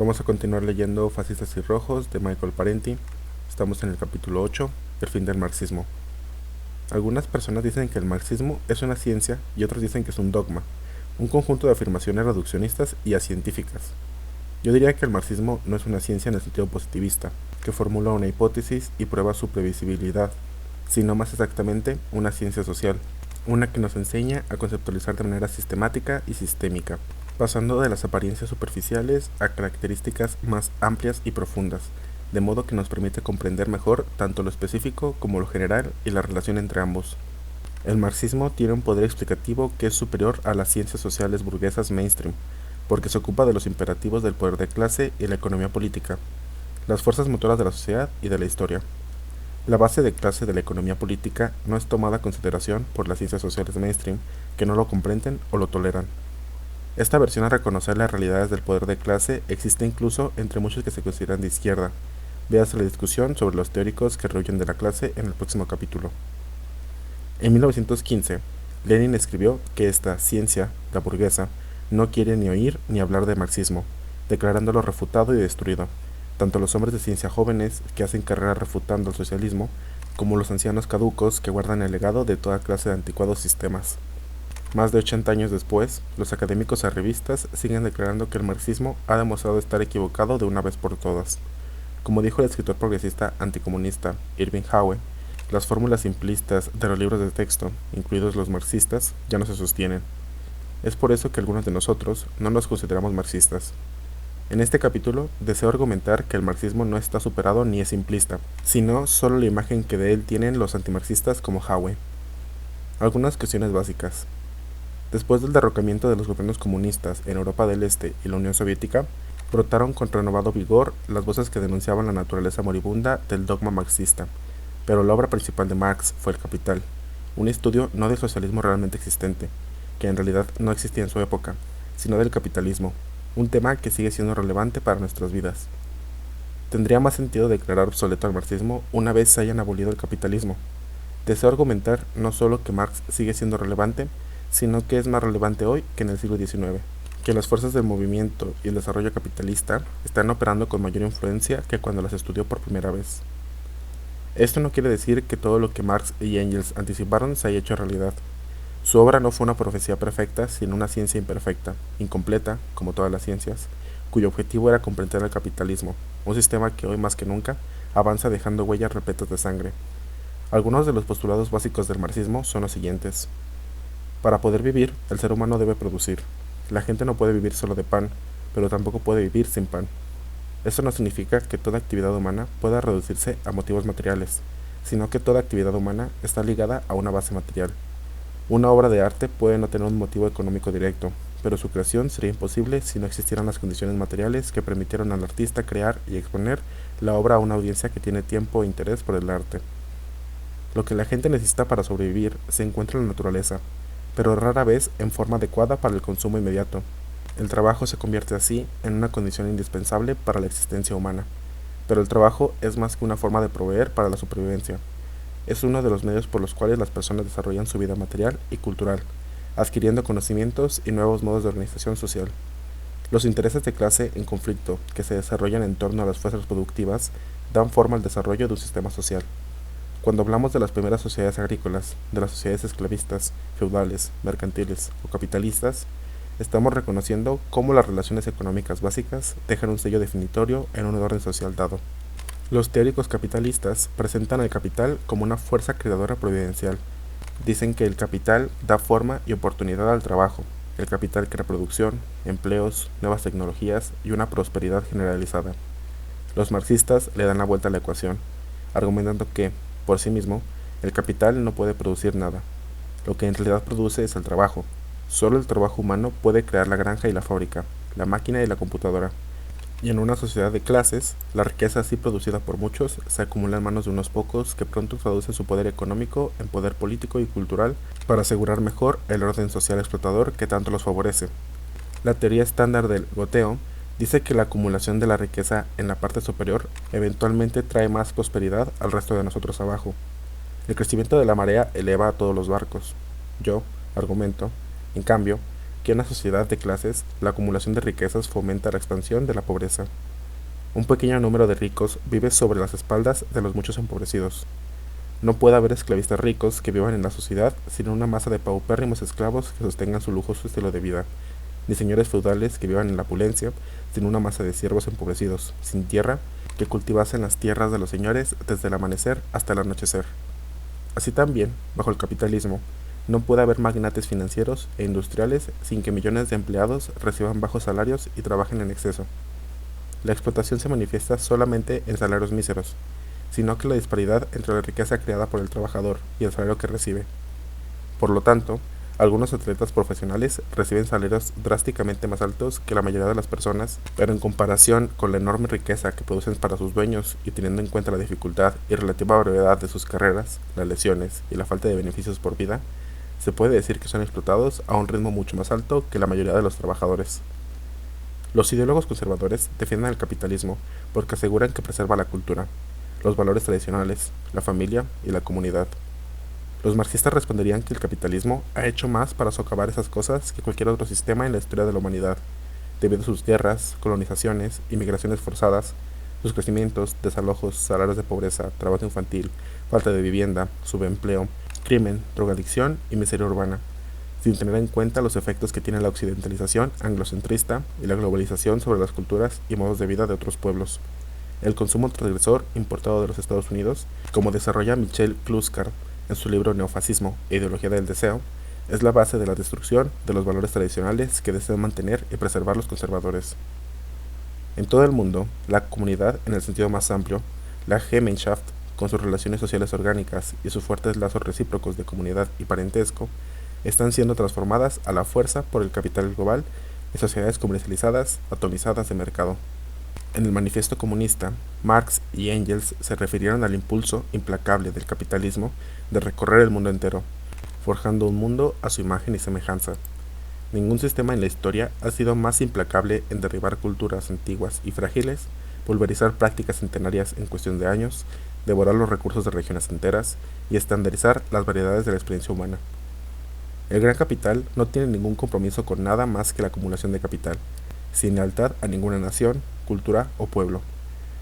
Vamos a continuar leyendo Fascistas y Rojos de Michael Parenti. Estamos en el capítulo 8, el fin del marxismo. Algunas personas dicen que el marxismo es una ciencia y otros dicen que es un dogma, un conjunto de afirmaciones reduccionistas y acientíficas. Yo diría que el marxismo no es una ciencia en el sentido positivista, que formula una hipótesis y prueba su previsibilidad, sino más exactamente una ciencia social, una que nos enseña a conceptualizar de manera sistemática y sistémica, pasando de las apariencias superficiales a características más amplias y profundas, de modo que nos permite comprender mejor tanto lo específico como lo general y la relación entre ambos. El marxismo tiene un poder explicativo que es superior a las ciencias sociales burguesas mainstream, porque se ocupa de los imperativos del poder de clase y la economía política, las fuerzas motoras de la sociedad y de la historia. La base de clase de la economía política no es tomada en consideración por las ciencias sociales mainstream, que no lo comprenden o lo toleran. Esta versión a reconocer las realidades del poder de clase existe incluso entre muchos que se consideran de izquierda. Véase la discusión sobre los teóricos que rehuyen de la clase en el próximo capítulo. En 1915, Lenin escribió que esta ciencia, la burguesa, no quiere ni oír ni hablar de marxismo, declarándolo refutado y destruido, tanto los hombres de ciencia jóvenes que hacen carrera refutando el socialismo, como los ancianos caducos que guardan el legado de toda clase de anticuados sistemas. Más de 80 años después, los académicos arribistas siguen declarando que el marxismo ha demostrado estar equivocado de una vez por todas. Como dijo el escritor progresista anticomunista Irving Howe, las fórmulas simplistas de los libros de texto, incluidos los marxistas, ya no se sostienen. Es por eso que algunos de nosotros no nos consideramos marxistas. En este capítulo deseo argumentar que el marxismo no está superado ni es simplista, sino solo la imagen que de él tienen los antimarxistas como Howe. Algunas cuestiones básicas. Después del derrocamiento de los gobiernos comunistas en Europa del Este y la Unión Soviética, brotaron con renovado vigor las voces que denunciaban la naturaleza moribunda del dogma marxista. Pero la obra principal de Marx fue El Capital, un estudio no del socialismo realmente existente, que en realidad no existía en su época, sino del capitalismo, un tema que sigue siendo relevante para nuestras vidas. Tendría más sentido declarar obsoleto al marxismo una vez se hayan abolido el capitalismo. Deseo argumentar no solo que Marx sigue siendo relevante, sino que es más relevante hoy que en el siglo XIX, que las fuerzas del movimiento y el desarrollo capitalista están operando con mayor influencia que cuando las estudió por primera vez. Esto no quiere decir que todo lo que Marx y Engels anticiparon se haya hecho realidad. Su obra no fue una profecía perfecta, sino una ciencia imperfecta, incompleta, como todas las ciencias, cuyo objetivo era comprender el capitalismo, un sistema que hoy más que nunca avanza dejando huellas repletas de sangre. Algunos de los postulados básicos del marxismo son los siguientes. Para poder vivir, el ser humano debe producir. La gente no puede vivir solo de pan, pero tampoco puede vivir sin pan. Esto no significa que toda actividad humana pueda reducirse a motivos materiales, sino que toda actividad humana está ligada a una base material. Una obra de arte puede no tener un motivo económico directo, pero su creación sería imposible si no existieran las condiciones materiales que permitieron al artista crear y exponer la obra a una audiencia que tiene tiempo e interés por el arte. Lo que la gente necesita para sobrevivir se encuentra en la naturaleza, pero rara vez en forma adecuada para el consumo inmediato. El trabajo se convierte así en una condición indispensable para la existencia humana, pero el trabajo es más que una forma de proveer para la supervivencia. Es uno de los medios por los cuales las personas desarrollan su vida material y cultural, adquiriendo conocimientos y nuevos modos de organización social. Los intereses de clase en conflicto que se desarrollan en torno a las fuerzas productivas dan forma al desarrollo de un sistema social. Cuando hablamos de las primeras sociedades agrícolas, de las sociedades esclavistas, feudales, mercantiles o capitalistas, estamos reconociendo cómo las relaciones económicas básicas dejan un sello definitorio en un orden social dado. Los teóricos capitalistas presentan al capital como una fuerza creadora providencial. Dicen que el capital da forma y oportunidad al trabajo. El capital crea producción, empleos, nuevas tecnologías y una prosperidad generalizada. Los marxistas le dan la vuelta a la ecuación, argumentando que, por sí mismo, el capital no puede producir nada. Lo que en realidad produce es el trabajo. Solo el trabajo humano puede crear la granja y la fábrica, la máquina y la computadora. Y en una sociedad de clases, la riqueza así producida por muchos se acumula en manos de unos pocos que pronto traducen su poder económico en poder político y cultural para asegurar mejor el orden social explotador que tanto los favorece. La teoría estándar del goteo dice que la acumulación de la riqueza en la parte superior eventualmente trae más prosperidad al resto de nosotros abajo. El crecimiento de la marea eleva a todos los barcos. Yo argumento, en cambio, que en una sociedad de clases, la acumulación de riquezas fomenta la expansión de la pobreza. Un pequeño número de ricos vive sobre las espaldas de los muchos empobrecidos. No puede haber esclavistas ricos que vivan en la sociedad sin una masa de paupérrimos esclavos que sostengan su lujoso estilo de vida, ni señores feudales que vivan en la opulencia sin una masa de siervos empobrecidos, sin tierra, que cultivasen las tierras de los señores desde el amanecer hasta el anochecer. Así también, bajo el capitalismo, no puede haber magnates financieros e industriales sin que millones de empleados reciban bajos salarios y trabajen en exceso. La explotación se manifiesta solamente en salarios míseros, sino que la disparidad entre la riqueza creada por el trabajador y el salario que recibe. Por lo tanto, algunos atletas profesionales reciben salarios drásticamente más altos que la mayoría de las personas, pero en comparación con la enorme riqueza que producen para sus dueños y teniendo en cuenta la dificultad y relativa brevedad de sus carreras, las lesiones y la falta de beneficios por vida, se puede decir que son explotados a un ritmo mucho más alto que la mayoría de los trabajadores. Los ideólogos conservadores defienden el capitalismo porque aseguran que preserva la cultura, los valores tradicionales, la familia y la comunidad. Los marxistas responderían que el capitalismo ha hecho más para socavar esas cosas que cualquier otro sistema en la historia de la humanidad, debido a sus guerras, colonizaciones, inmigraciones forzadas, sus crecimientos, desalojos, salarios de pobreza, trabajo infantil, falta de vivienda, subempleo, crimen, drogadicción y miseria urbana, sin tener en cuenta los efectos que tiene la occidentalización anglocentrista y la globalización sobre las culturas y modos de vida de otros pueblos. El consumo transgresor importado de los Estados Unidos, como desarrolla Michel Kluskart en su libro Neofascismo e Ideología del Deseo, es la base de la destrucción de los valores tradicionales que desean mantener y preservar los conservadores. En todo el mundo, la comunidad, en el sentido más amplio, la Gemeinschaft, con sus relaciones sociales orgánicas y sus fuertes lazos recíprocos de comunidad y parentesco, están siendo transformadas a la fuerza por el capital global en sociedades comercializadas, atomizadas de mercado. En el Manifiesto Comunista, Marx y Engels se refirieron al impulso implacable del capitalismo de recorrer el mundo entero, forjando un mundo a su imagen y semejanza. Ningún sistema en la historia ha sido más implacable en derribar culturas antiguas y frágiles, pulverizar prácticas centenarias en cuestión de años, devorar los recursos de regiones enteras y estandarizar las variedades de la experiencia humana. El gran capital no tiene ningún compromiso con nada más que la acumulación de capital, sin lealtad a ninguna nación, cultura o pueblo.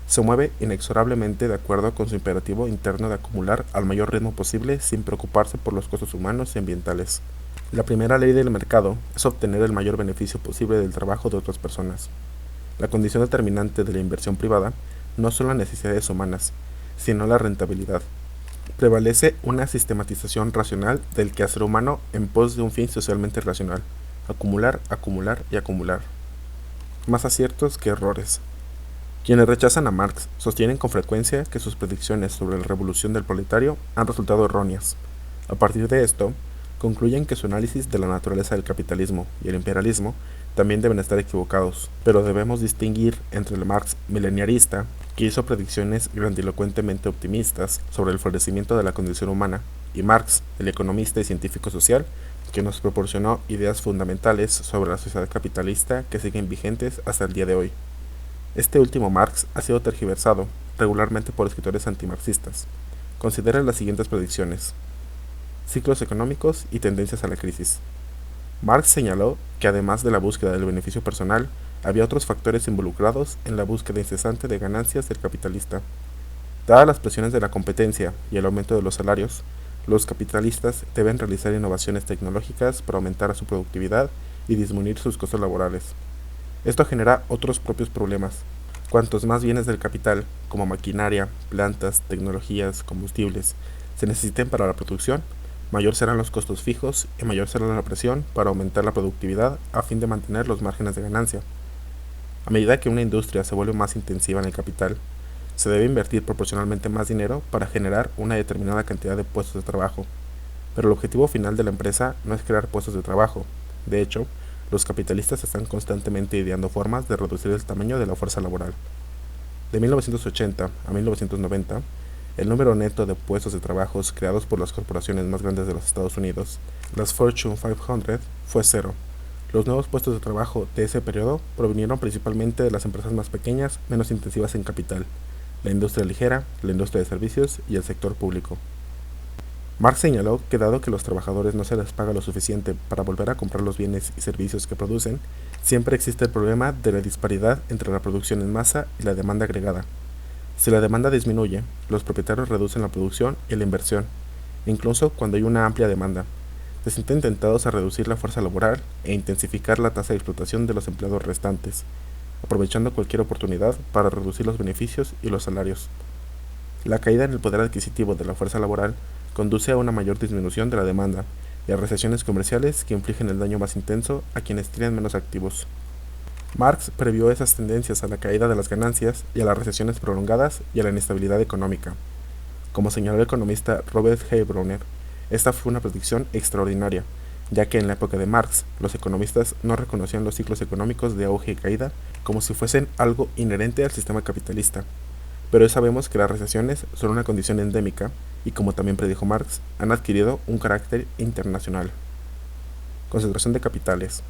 Se mueve inexorablemente de acuerdo con su imperativo interno de acumular al mayor ritmo posible sin preocuparse por los costos humanos y ambientales. La primera ley del mercado es obtener el mayor beneficio posible del trabajo de otras personas. La condición determinante de la inversión privada no son las necesidades humanas, sino la rentabilidad. Prevalece una sistematización racional del quehacer humano en pos de un fin socialmente racional: acumular, acumular y acumular. Más aciertos que errores. Quienes rechazan a Marx sostienen con frecuencia que sus predicciones sobre la revolución del proletario han resultado erróneas. A partir de esto, concluyen que su análisis de la naturaleza del capitalismo y el imperialismo también deben estar equivocados, pero debemos distinguir entre el Marx mileniarista, que hizo predicciones grandilocuentemente optimistas sobre el florecimiento de la condición humana, y Marx, el economista y científico social, que nos proporcionó ideas fundamentales sobre la sociedad capitalista que siguen vigentes hasta el día de hoy. Este último Marx ha sido tergiversado regularmente por escritores antimarxistas. Considera las siguientes predicciones: ciclos económicos y tendencias a la crisis. Marx señaló que además de la búsqueda del beneficio personal, había otros factores involucrados en la búsqueda incesante de ganancias del capitalista. Dadas las presiones de la competencia y el aumento de los salarios, los capitalistas deben realizar innovaciones tecnológicas para aumentar su productividad y disminuir sus costos laborales. Esto genera otros propios problemas. Cuantos más bienes del capital, como maquinaria, plantas, tecnologías, combustibles, se necesiten para la producción, mayor serán los costos fijos y mayor será la presión para aumentar la productividad a fin de mantener los márgenes de ganancia. A medida que una industria se vuelve más intensiva en el capital, se debe invertir proporcionalmente más dinero para generar una determinada cantidad de puestos de trabajo. Pero el objetivo final de la empresa no es crear puestos de trabajo. De hecho, los capitalistas están constantemente ideando formas de reducir el tamaño de la fuerza laboral. De 1980 a 1990, el número neto de puestos de trabajo creados por las corporaciones más grandes de los Estados Unidos, las Fortune 500, fue cero. Los nuevos puestos de trabajo de ese periodo provinieron principalmente de las empresas más pequeñas, menos intensivas en capital, la industria ligera, la industria de servicios y el sector público. Marx señaló que dado que los trabajadores no se les paga lo suficiente para volver a comprar los bienes y servicios que producen, siempre existe el problema de la disparidad entre la producción en masa y la demanda agregada. Si la demanda disminuye, los propietarios reducen la producción y la inversión, incluso cuando hay una amplia demanda. Se sienten tentados a reducir la fuerza laboral e intensificar la tasa de explotación de los empleados restantes, aprovechando cualquier oportunidad para reducir los beneficios y los salarios. La caída en el poder adquisitivo de la fuerza laboral conduce a una mayor disminución de la demanda y a recesiones comerciales que infligen el daño más intenso a quienes tienen menos activos. Marx previó esas tendencias a la caída de las ganancias y a las recesiones prolongadas y a la inestabilidad económica. Como señaló el economista Robert G. Bronner, esta fue una predicción extraordinaria, ya que en la época de Marx los economistas no reconocían los ciclos económicos de auge y caída como si fuesen algo inherente al sistema capitalista. Pero hoy sabemos que las recesiones son una condición endémica y, como también predijo Marx, han adquirido un carácter internacional. Concentración de capitales.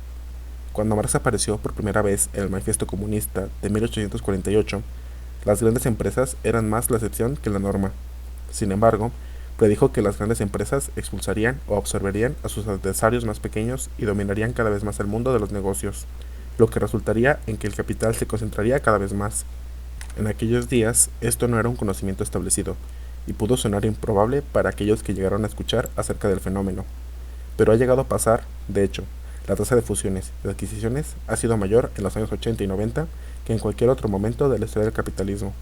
Cuando Marx apareció por primera vez en el Manifiesto Comunista de 1848, las grandes empresas eran más la excepción que la norma. Sin embargo, predijo que las grandes empresas expulsarían o absorberían a sus adversarios más pequeños y dominarían cada vez más el mundo de los negocios, lo que resultaría en que el capital se concentraría cada vez más. En aquellos días, esto no era un conocimiento establecido, y pudo sonar improbable para aquellos que llegaron a escuchar acerca del fenómeno. Pero ha llegado a pasar, de hecho, la tasa de fusiones y adquisiciones ha sido mayor en los años 80 y 90 que en cualquier otro momento de la historia del capitalismo.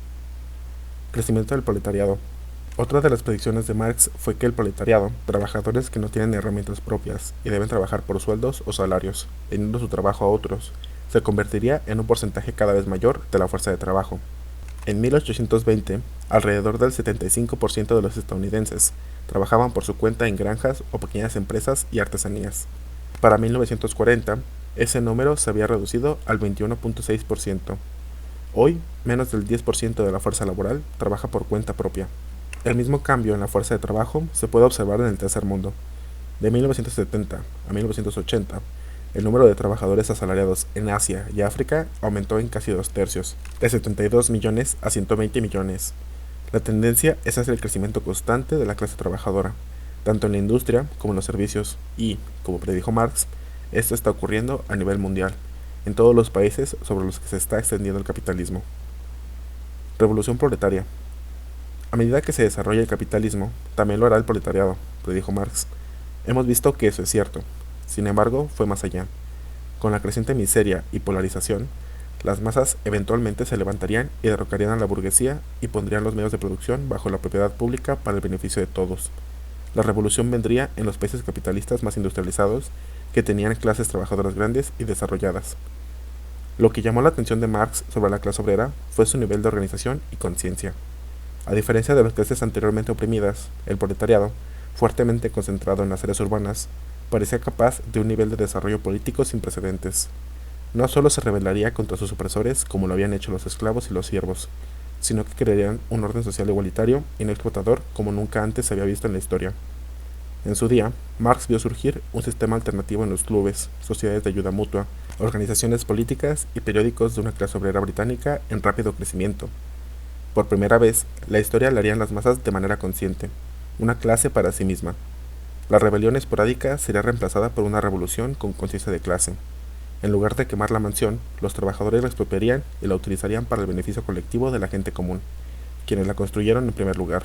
Crecimiento del proletariado. Otra de las predicciones de Marx fue que el proletariado, trabajadores que no tienen herramientas propias y deben trabajar por sueldos o salarios, vendiendo su trabajo a otros, se convertiría en un porcentaje cada vez mayor de la fuerza de trabajo. En 1820, alrededor del 75% de los estadounidenses trabajaban por su cuenta en granjas o pequeñas empresas y artesanías. Para 1940, ese número se había reducido al 21.6%. Hoy, menos del 10% de la fuerza laboral trabaja por cuenta propia. El mismo cambio en la fuerza de trabajo se puede observar en el tercer mundo. De 1970 a 1980, el número de trabajadores asalariados en Asia y África aumentó en casi 2/3, de 72 millones a 120 millones. La tendencia es hacia el crecimiento constante de la clase trabajadora, tanto en la industria como en los servicios, y, como predijo Marx, esto está ocurriendo a nivel mundial, en todos los países sobre los que se está extendiendo el capitalismo. Revolución proletaria. A medida que se desarrolla el capitalismo, también lo hará el proletariado, predijo Marx. Hemos visto que eso es cierto. Sin embargo, fue más allá. Con la creciente miseria y polarización, las masas eventualmente se levantarían y derrocarían a la burguesía y pondrían los medios de producción bajo la propiedad pública para el beneficio de todos. La revolución vendría en los países capitalistas más industrializados, que tenían clases trabajadoras grandes y desarrolladas. Lo que llamó la atención de Marx sobre la clase obrera fue su nivel de organización y conciencia. A diferencia de las clases anteriormente oprimidas, el proletariado, fuertemente concentrado en las áreas urbanas, parecía capaz de un nivel de desarrollo político sin precedentes. No solo se rebelaría contra sus opresores como lo habían hecho los esclavos y los siervos, sino que crearían un orden social igualitario y no explotador como nunca antes se había visto en la historia. En su día, Marx vio surgir un sistema alternativo en los clubes, sociedades de ayuda mutua, organizaciones políticas y periódicos de una clase obrera británica en rápido crecimiento. Por primera vez, la historia la harían las masas de manera consciente, una clase para sí misma. La rebelión esporádica sería reemplazada por una revolución con conciencia de clase. En lugar de quemar la mansión, los trabajadores la expropiarían y la utilizarían para el beneficio colectivo de la gente común, quienes la construyeron en primer lugar.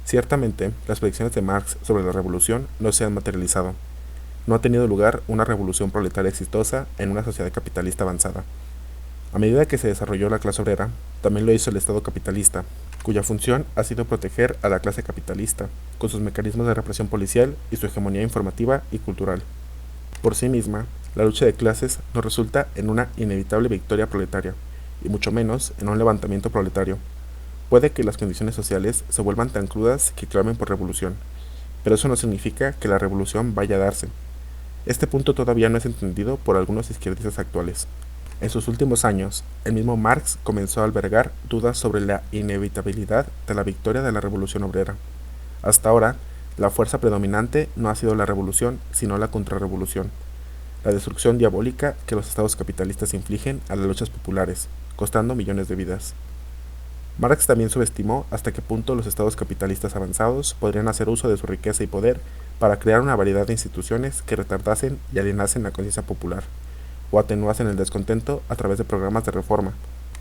Ciertamente, las predicciones de Marx sobre la revolución no se han materializado. No ha tenido lugar una revolución proletaria exitosa en una sociedad capitalista avanzada. A medida que se desarrolló la clase obrera, también lo hizo el Estado capitalista, cuya función ha sido proteger a la clase capitalista, con sus mecanismos de represión policial y su hegemonía informativa y cultural. Por sí misma, la lucha de clases no resulta en una inevitable victoria proletaria, y mucho menos en un levantamiento proletario. Puede que las condiciones sociales se vuelvan tan crudas que clamen por revolución, pero eso no significa que la revolución vaya a darse. Este punto todavía no es entendido por algunos izquierdistas actuales. En sus últimos años, el mismo Marx comenzó a albergar dudas sobre la inevitabilidad de la victoria de la revolución obrera. Hasta ahora, la fuerza predominante no ha sido la revolución, sino la contrarrevolución, la destrucción diabólica que los estados capitalistas infligen a las luchas populares, costando millones de vidas. Marx también subestimó hasta qué punto los estados capitalistas avanzados podrían hacer uso de su riqueza y poder para crear una variedad de instituciones que retardasen y alienasen la conciencia popular, o atenuasen el descontento a través de programas de reforma.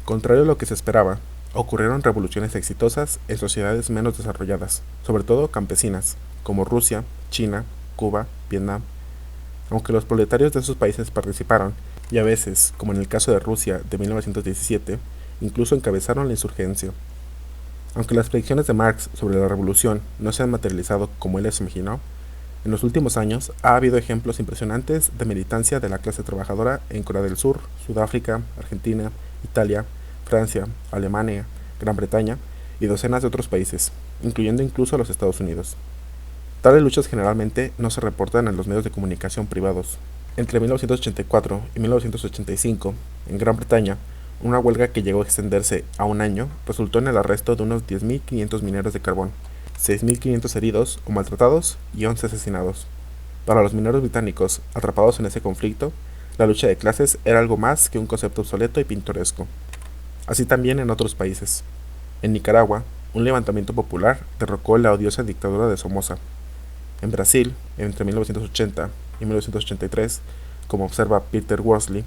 Contrario a lo que se esperaba, ocurrieron revoluciones exitosas en sociedades menos desarrolladas, sobre todo campesinas, como Rusia, China, Cuba, Vietnam. Aunque los proletarios de esos países participaron, y a veces, como en el caso de Rusia de 1917, incluso encabezaron la insurgencia. Aunque las predicciones de Marx sobre la revolución no se han materializado como él las imaginó, en los últimos años ha habido ejemplos impresionantes de militancia de la clase trabajadora en Corea del Sur, Sudáfrica, Argentina, Italia, Francia, Alemania, Gran Bretaña y docenas de otros países, incluyendo incluso a los Estados Unidos. Tales luchas generalmente no se reportan en los medios de comunicación privados. Entre 1984 y 1985, en Gran Bretaña, una huelga que llegó a extenderse a un año resultó en el arresto de unos 10.500 mineros de carbón, 6.500 heridos o maltratados y 11 asesinados. Para los mineros británicos atrapados en ese conflicto, la lucha de clases era algo más que un concepto obsoleto y pintoresco. Así también en otros países. En Nicaragua, un levantamiento popular derrocó la odiosa dictadura de Somoza. En Brasil, entre 1980 y 1983, como observa Peter Worsley,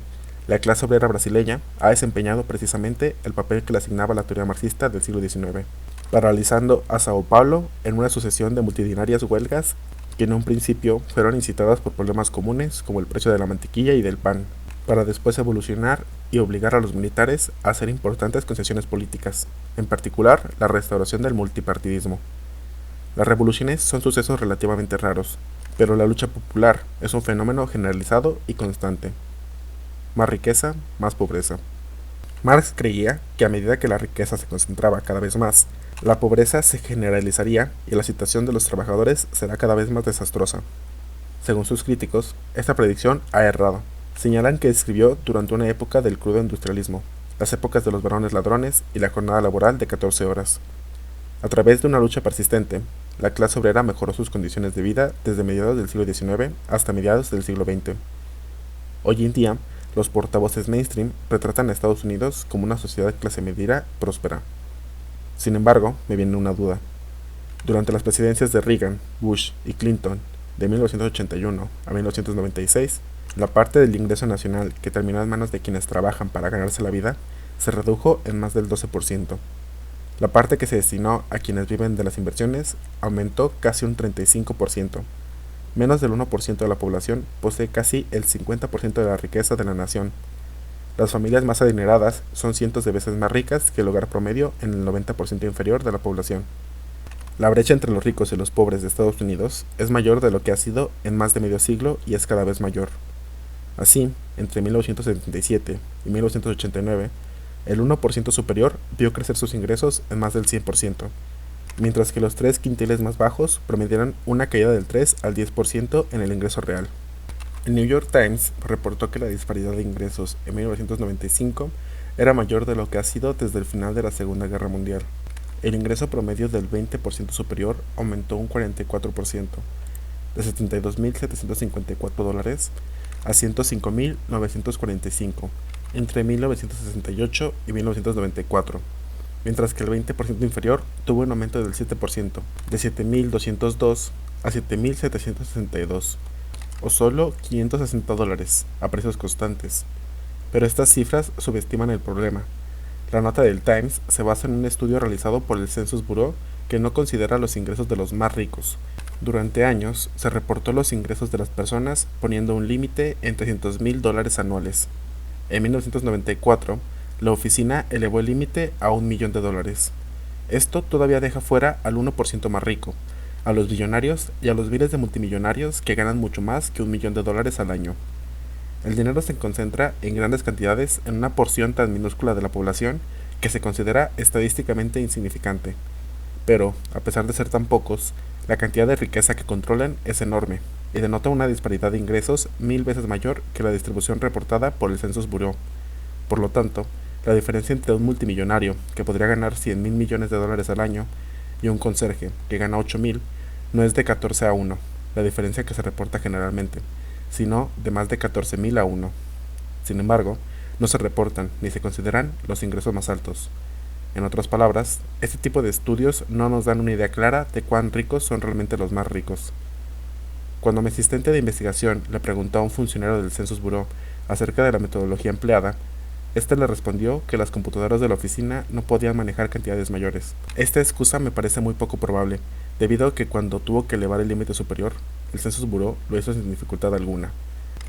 la clase obrera brasileña ha desempeñado precisamente el papel que le asignaba la teoría marxista del siglo XIX, paralizando a Sao Paulo en una sucesión de multitudinarias huelgas que en un principio fueron incitadas por problemas comunes como el precio de la mantequilla y del pan, para después evolucionar y obligar a los militares a hacer importantes concesiones políticas, en particular la restauración del multipartidismo. Las revoluciones son sucesos relativamente raros, pero la lucha popular es un fenómeno generalizado y constante. Más riqueza, más pobreza. Marx creía que a medida que la riqueza se concentraba cada vez más, la pobreza se generalizaría y la situación de los trabajadores será cada vez más desastrosa. Según sus críticos, esta predicción ha errado. Señalan que escribió durante una época del crudo industrialismo, las épocas de los varones ladrones y la jornada laboral de 14 horas. A través de una lucha persistente, la clase obrera mejoró sus condiciones de vida desde mediados del siglo XIX hasta mediados del siglo XX. Hoy en día, los portavoces mainstream retratan a Estados Unidos como una sociedad clase media próspera. Sin embargo, me viene una duda. Durante las presidencias de Reagan, Bush y Clinton, de 1981 a 1996, la parte del ingreso nacional que terminó en manos de quienes trabajan para ganarse la vida se redujo en más del 12%. La parte que se destinó a quienes viven de las inversiones aumentó casi un 35%. Menos del 1% de la población posee casi el 50% de la riqueza de la nación. Las familias más adineradas son cientos de veces más ricas que el hogar promedio en el 90% inferior de la población. La brecha entre los ricos y los pobres de Estados Unidos es mayor de lo que ha sido en más de medio siglo y es cada vez mayor. Así, entre 1977 y 1989, el 1% superior vio crecer sus ingresos en más del 100%, mientras que los 3 quintiles más bajos promediaron una caída del 3 al 10% en el ingreso real. El New York Times reportó que la disparidad de ingresos en 1995 era mayor de lo que ha sido desde el final de la Segunda Guerra Mundial. El ingreso promedio del 20% superior aumentó un 44%, de $72.754 a $105.945 entre 1968 y 1994, mientras que el 20% inferior tuvo un aumento del 7%, de $7.202 a $7.762, o solo $560 a precios constantes. Pero estas cifras subestiman el problema. La nota del Times se basa en un estudio realizado por el Census Bureau que no considera los ingresos de los más ricos. Durante años se reportó los ingresos de las personas poniendo un límite en $300.000 anuales. En 1994, la oficina elevó el límite a $1.000.000. Esto todavía deja fuera al 1% más rico, a los billonarios y a los miles de multimillonarios que ganan mucho más que $1.000.000 al año. El dinero se concentra en grandes cantidades en una porción tan minúscula de la población que se considera estadísticamente insignificante. Pero, a pesar de ser tan pocos, la cantidad de riqueza que controlan es enorme y denota una disparidad de ingresos 1000 veces mayor que la distribución reportada por el Census Bureau. Por lo tanto, la diferencia entre un multimillonario que podría ganar $100.000 millones al año y un conserje que gana 8.000 no es de 14 a 1, la diferencia que se reporta generalmente, sino de más de 14.000 a 1. Sin embargo, no se reportan ni se consideran los ingresos más altos. En otras palabras, este tipo de estudios no nos dan una idea clara de cuán ricos son realmente los más ricos. Cuando mi asistente de investigación le preguntó a un funcionario del Census Bureau acerca de la metodología empleada, este le respondió que las computadoras de la oficina no podían manejar cantidades mayores. Esta excusa me parece muy poco probable, debido a que cuando tuvo que elevar el límite superior, el Census Bureau lo hizo sin dificultad alguna.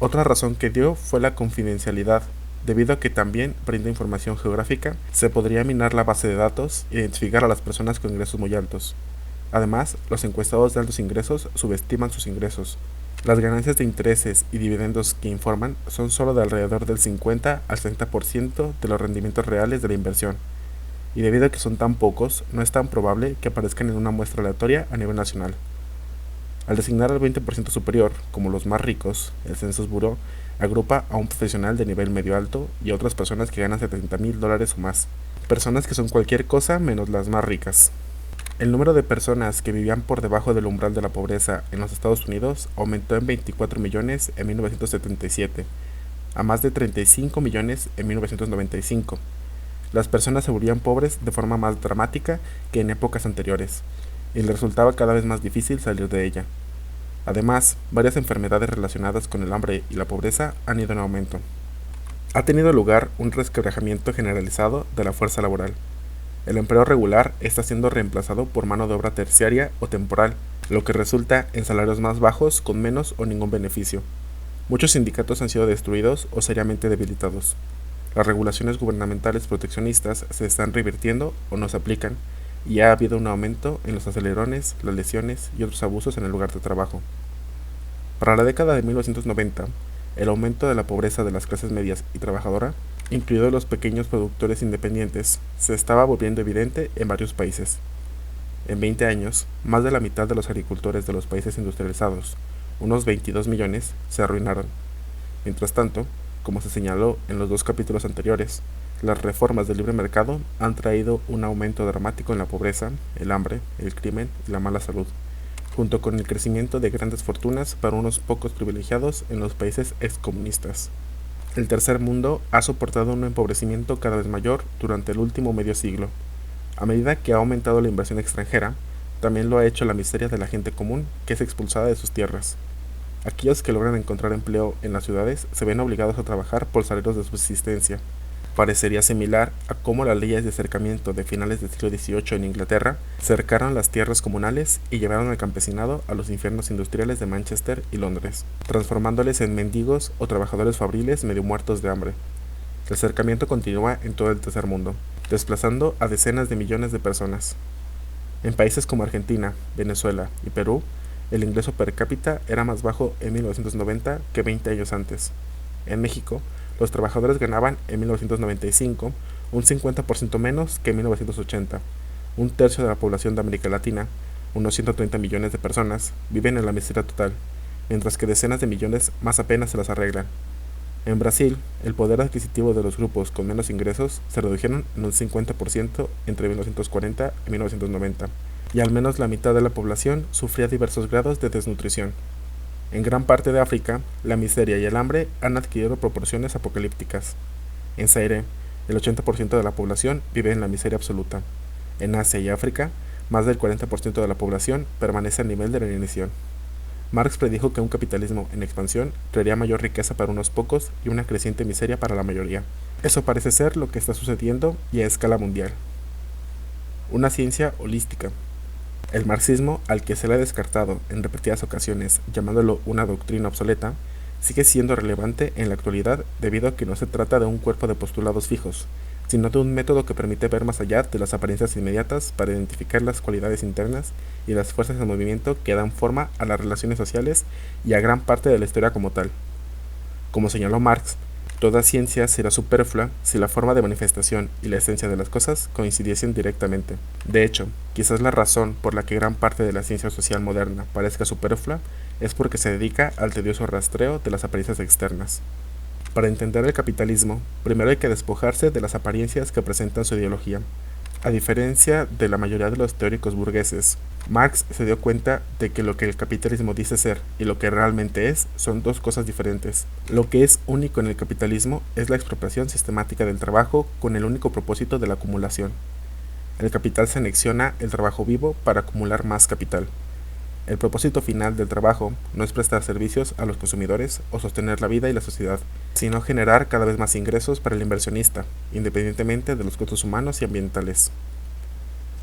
Otra razón que dio fue la confidencialidad, debido a que también brinda información geográfica, se podría minar la base de datos e identificar a las personas con ingresos muy altos. Además, los encuestados de altos ingresos subestiman sus ingresos. Las ganancias de intereses y dividendos que informan son solo de alrededor del 50 al 60% de los rendimientos reales de la inversión, y debido a que son tan pocos, no es tan probable que aparezcan en una muestra aleatoria a nivel nacional. Al designar al 20% superior como los más ricos, el Census Bureau agrupa a un profesional de nivel medio alto y a otras personas que ganan $70,000 o más, personas que son cualquier cosa menos las más ricas. El número de personas que vivían por debajo del umbral de la pobreza en los Estados Unidos aumentó en 24 millones en 1977, a más de 35 millones en 1995. Las personas se volvían pobres de forma más dramática que en épocas anteriores, y les resultaba cada vez más difícil salir de ella. Además, varias enfermedades relacionadas con el hambre y la pobreza han ido en aumento. Ha tenido lugar un resquebrajamiento generalizado de la fuerza laboral. El empleo regular está siendo reemplazado por mano de obra terciaria o temporal, lo que resulta en salarios más bajos con menos o ningún beneficio. Muchos sindicatos han sido destruidos o seriamente debilitados. Las regulaciones gubernamentales proteccionistas se están revirtiendo o no se aplican, y ha habido un aumento en los acelerones, las lesiones y otros abusos en el lugar de trabajo. Para la década de 1990, el aumento de la pobreza de las clases medias y trabajadora, incluidos los pequeños productores independientes, se estaba volviendo evidente en varios países. En 20 años, más de la mitad de los agricultores de los países industrializados, unos 22 millones, se arruinaron. Mientras tanto, como se señaló en los dos capítulos anteriores, las reformas del libre mercado han traído un aumento dramático en la pobreza, el hambre, el crimen y la mala salud, junto con el crecimiento de grandes fortunas para unos pocos privilegiados en los países excomunistas. El tercer mundo ha soportado un empobrecimiento cada vez mayor durante el último medio siglo. A medida que ha aumentado la inversión extranjera, también lo ha hecho la miseria de la gente común, que es expulsada de sus tierras. Aquellos que logran encontrar empleo en las ciudades se ven obligados a trabajar por salarios de subsistencia. Parecería similar a cómo las leyes de cercamiento de finales del siglo XVIII en Inglaterra cercaron las tierras comunales y llevaron al campesinado a los infiernos industriales de Manchester y Londres, transformándoles en mendigos o trabajadores fabriles medio muertos de hambre. El cercamiento continúa en todo el tercer mundo, desplazando a decenas de millones de personas. En países como Argentina, Venezuela y Perú, el ingreso per cápita era más bajo en 1990 que 20 años antes. En México, los trabajadores ganaban en 1995 un 50% menos que en 1980. Un tercio de la población de América Latina, unos 130 millones de personas, viven en la miseria total, mientras que decenas de millones más apenas se las arreglan. En Brasil, el poder adquisitivo de los grupos con menos ingresos se redujeron en un 50% entre 1940 y 1990, y al menos la mitad de la población sufría diversos grados de desnutrición. En gran parte de África, la miseria y el hambre han adquirido proporciones apocalípticas. En Zaire, el 80% de la población vive en la miseria absoluta. En Asia y África, más del 40% de la población permanece a nivel de la inanición. Marx predijo que un capitalismo en expansión traería mayor riqueza para unos pocos y una creciente miseria para la mayoría. Eso parece ser lo que está sucediendo y a escala mundial. Una ciencia holística. El marxismo, al que se le ha descartado en repetidas ocasiones llamándolo una doctrina obsoleta, sigue siendo relevante en la actualidad debido a que no se trata de un cuerpo de postulados fijos, sino de un método que permite ver más allá de las apariencias inmediatas para identificar las cualidades internas y las fuerzas en movimiento que dan forma a las relaciones sociales y a gran parte de la historia como tal. Como señaló Marx, toda ciencia será superflua si la forma de manifestación y la esencia de las cosas coincidiesen directamente. De hecho, quizás la razón por la que gran parte de la ciencia social moderna parezca superflua es porque se dedica al tedioso rastreo de las apariencias externas. Para entender el capitalismo, primero hay que despojarse de las apariencias que presentan su ideología. A diferencia de la mayoría de los teóricos burgueses, Marx se dio cuenta de que lo que el capitalismo dice ser y lo que realmente es son dos cosas diferentes. Lo que es único en el capitalismo es la expropiación sistemática del trabajo con el único propósito de la acumulación. El capital se anexiona el trabajo vivo para acumular más capital. El propósito final del trabajo no es prestar servicios a los consumidores o sostener la vida y la sociedad, sino generar cada vez más ingresos para el inversionista, independientemente de los costos humanos y ambientales.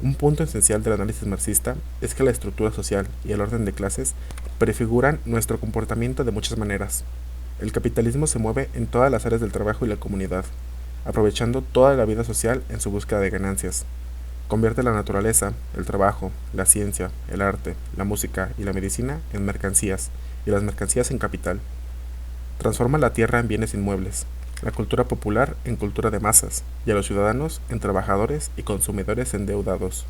Un punto esencial del análisis marxista es que la estructura social y el orden de clases prefiguran nuestro comportamiento de muchas maneras. El capitalismo se mueve en todas las áreas del trabajo y la comunidad, aprovechando toda la vida social en su búsqueda de ganancias. Convierte la naturaleza, el trabajo, la ciencia, el arte, la música y la medicina en mercancías, y las mercancías en capital. Transforma la tierra en bienes inmuebles, la cultura popular en cultura de masas, y a los ciudadanos en trabajadores y consumidores endeudados.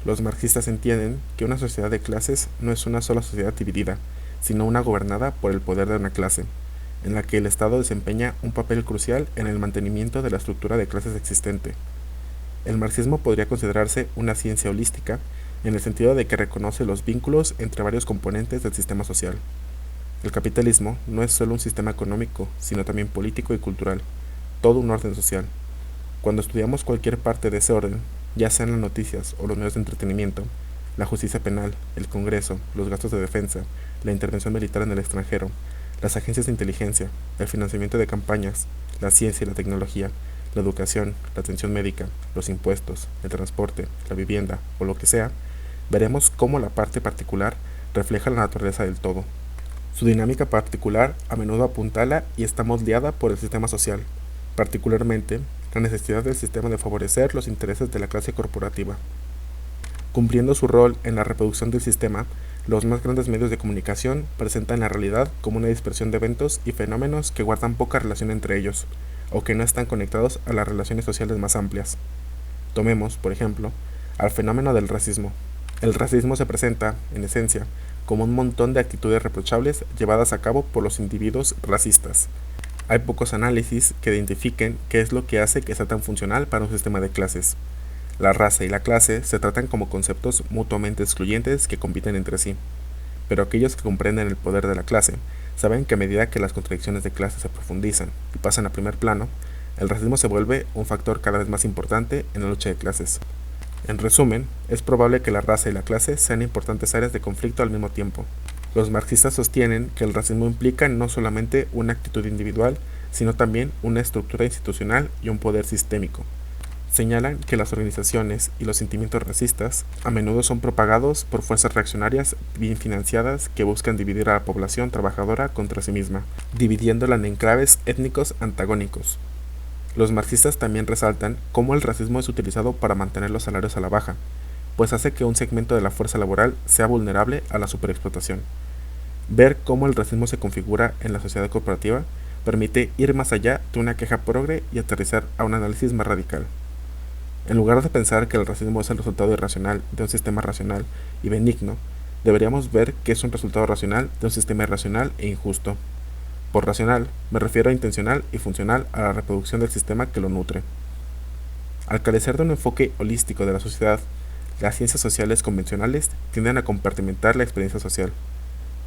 Los marxistas entienden que una sociedad de clases no es una sola sociedad dividida, sino una gobernada por el poder de una clase, en la que el Estado desempeña un papel crucial en el mantenimiento de la estructura de clases existente. El marxismo podría considerarse una ciencia holística, en el sentido de que reconoce los vínculos entre varios componentes del sistema social. El capitalismo no es solo un sistema económico, sino también político y cultural, todo un orden social. Cuando estudiamos cualquier parte de ese orden, ya sean las noticias o los medios de entretenimiento, la justicia penal, el Congreso, los gastos de defensa, la intervención militar en el extranjero, las agencias de inteligencia, el financiamiento de campañas, la ciencia y la tecnología, la educación, la atención médica, los impuestos, el transporte, la vivienda o lo que sea, veremos cómo la parte particular refleja la naturaleza del todo. Su dinámica particular a menudo apuntala y está moldeada por el sistema social, particularmente la necesidad del sistema de favorecer los intereses de la clase corporativa. Cumpliendo su rol en la reproducción del sistema, los más grandes medios de comunicación presentan la realidad como una dispersión de eventos y fenómenos que guardan poca relación entre ellos, o que no están conectados a las relaciones sociales más amplias. Tomemos, por ejemplo, al fenómeno del racismo. El racismo se presenta, en esencia, como un montón de actitudes reprochables llevadas a cabo por los individuos racistas. Hay pocos análisis que identifiquen qué es lo que hace que sea tan funcional para un sistema de clases. La raza y la clase se tratan como conceptos mutuamente excluyentes que compiten entre sí, pero aquellos que comprenden el poder de la clase saben que a medida que las contradicciones de clase se profundizan y pasan a primer plano, el racismo se vuelve un factor cada vez más importante en la lucha de clases. En resumen, es probable que la raza y la clase sean importantes áreas de conflicto al mismo tiempo. Los marxistas sostienen que el racismo implica no solamente una actitud individual, sino también una estructura institucional y un poder sistémico. Señalan que las organizaciones y los sentimientos racistas a menudo son propagados por fuerzas reaccionarias bien financiadas que buscan dividir a la población trabajadora contra sí misma, dividiéndola en enclaves étnicos antagónicos. Los marxistas también resaltan cómo el racismo es utilizado para mantener los salarios a la baja, pues hace que un segmento de la fuerza laboral sea vulnerable a la superexplotación. Ver cómo el racismo se configura en la sociedad corporativa permite ir más allá de una queja progre y aterrizar a un análisis más radical. En lugar de pensar que el racismo es el resultado irracional de un sistema racional y benigno, deberíamos ver que es un resultado racional de un sistema irracional e injusto. Por racional, me refiero a intencional y funcional a la reproducción del sistema que lo nutre. Al carecer de un enfoque holístico de la sociedad, las ciencias sociales convencionales tienden a compartimentar la experiencia social.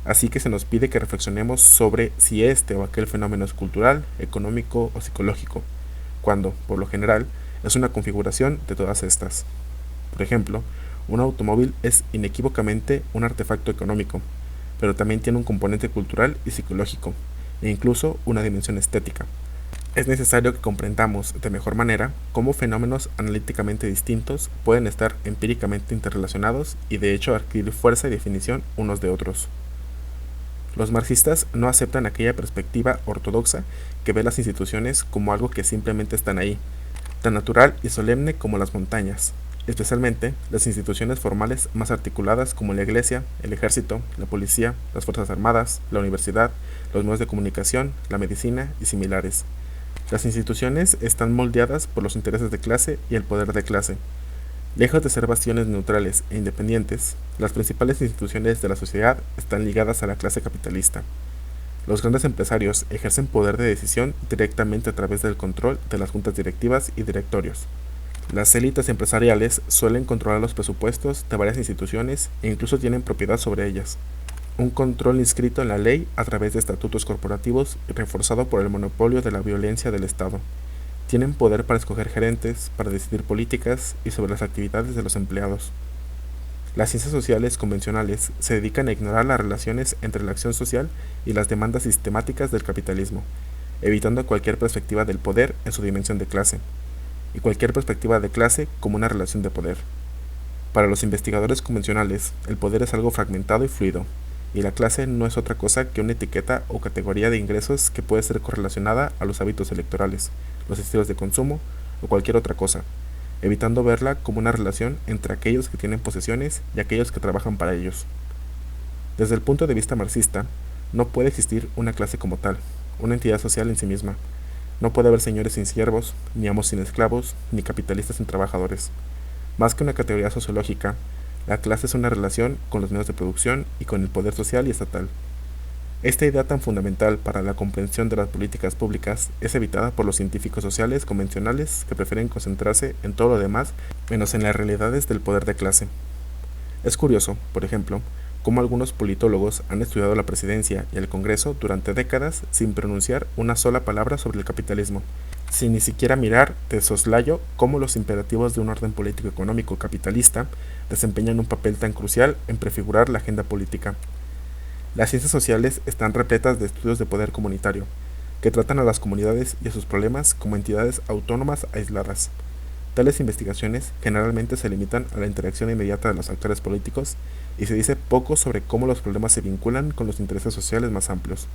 Así que se nos pide que reflexionemos sobre si este o aquel fenómeno es cultural, económico o psicológico, cuando, por lo general, es una configuración de todas estas. Por ejemplo, un automóvil es inequívocamente un artefacto económico, pero también tiene un componente cultural y psicológico, e incluso una dimensión estética. Es necesario que comprendamos de mejor manera cómo fenómenos analíticamente distintos pueden estar empíricamente interrelacionados y de hecho adquirir fuerza y definición unos de otros. Los marxistas no aceptan aquella perspectiva ortodoxa que ve las instituciones como algo que simplemente están ahí, tan natural y solemne como las montañas, especialmente las instituciones formales más articuladas como la iglesia, el ejército, la policía, las fuerzas armadas, la universidad, los medios de comunicación, la medicina y similares. Las instituciones están moldeadas por los intereses de clase y el poder de clase. Lejos de ser bastiones neutrales e independientes, las principales instituciones de la sociedad están ligadas a la clase capitalista. Los grandes empresarios ejercen poder de decisión directamente a través del control de las juntas directivas y directorios. Las élites empresariales suelen controlar los presupuestos de varias instituciones e incluso tienen propiedad sobre ellas. Un control inscrito en la ley a través de estatutos corporativos y reforzado por el monopolio de la violencia del Estado. Tienen poder para escoger gerentes, para decidir políticas y sobre las actividades de los empleados. Las ciencias sociales convencionales se dedican a ignorar las relaciones entre la acción social y las demandas sistemáticas del capitalismo, evitando cualquier perspectiva del poder en su dimensión de clase, y cualquier perspectiva de clase como una relación de poder. Para los investigadores convencionales, el poder es algo fragmentado y fluido, y la clase no es otra cosa que una etiqueta o categoría de ingresos que puede ser correlacionada a los hábitos electorales, los estilos de consumo o cualquier otra cosa, evitando verla como una relación entre aquellos que tienen posesiones y aquellos que trabajan para ellos. Desde el punto de vista marxista, no puede existir una clase como tal, una entidad social en sí misma. No puede haber señores sin siervos, ni amos sin esclavos, ni capitalistas sin trabajadores. Más que una categoría sociológica, la clase es una relación con los medios de producción y con el poder social y estatal. Esta idea tan fundamental para la comprensión de las políticas públicas es evitada por los científicos sociales convencionales que prefieren concentrarse en todo lo demás menos en las realidades del poder de clase. Es curioso, por ejemplo, cómo algunos politólogos han estudiado la presidencia y el Congreso durante décadas sin pronunciar una sola palabra sobre el capitalismo, sin ni siquiera mirar de soslayo cómo los imperativos de un orden político-económico capitalista desempeñan un papel tan crucial en prefigurar la agenda política. Las ciencias sociales están repletas de estudios de poder comunitario, que tratan a las comunidades y a sus problemas como entidades autónomas aisladas. Tales investigaciones generalmente se limitan a la interacción inmediata de los actores políticos y se dice poco sobre cómo los problemas se vinculan con los intereses sociales más amplios.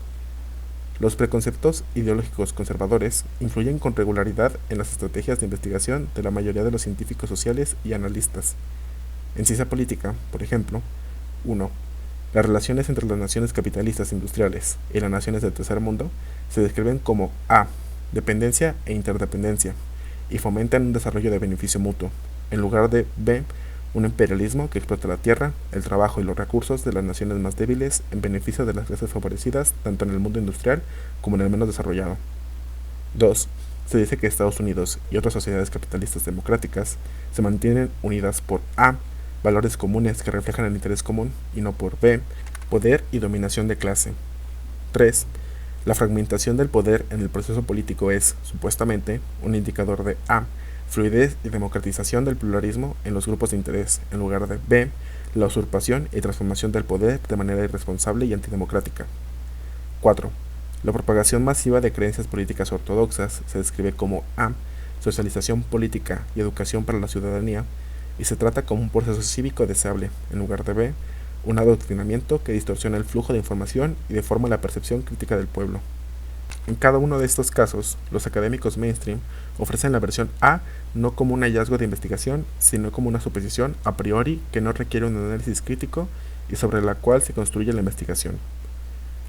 Los preconceptos ideológicos conservadores influyen con regularidad en las estrategias de investigación de la mayoría de los científicos sociales y analistas. En ciencia política, por ejemplo, 1. Las relaciones entre las naciones capitalistas industriales y las naciones del tercer mundo se describen como a. Dependencia e interdependencia, y fomentan un desarrollo de beneficio mutuo, en lugar de b. Un imperialismo que explota la tierra, el trabajo y los recursos de las naciones más débiles en beneficio de las clases favorecidas tanto en el mundo industrial como en el menos desarrollado. 2. Se dice que Estados Unidos y otras sociedades capitalistas democráticas se mantienen unidas por a. Valores comunes que reflejan el interés común y no por b. Poder y dominación de clase. 3. La fragmentación del poder en el proceso político es, supuestamente, un indicador de a. Fluidez y democratización del pluralismo en los grupos de interés, en lugar de b. La usurpación y transformación del poder de manera irresponsable y antidemocrática. 4. La propagación masiva de creencias políticas ortodoxas se describe como a. Socialización política y educación para la ciudadanía, y se trata como un proceso cívico deseable, en lugar de b. Un adoctrinamiento que distorsiona el flujo de información y deforma la percepción crítica del pueblo. En cada uno de estos casos, los académicos mainstream ofrecen la versión A no como un hallazgo de investigación, sino como una suposición a priori que no requiere un análisis crítico y sobre la cual se construye la investigación.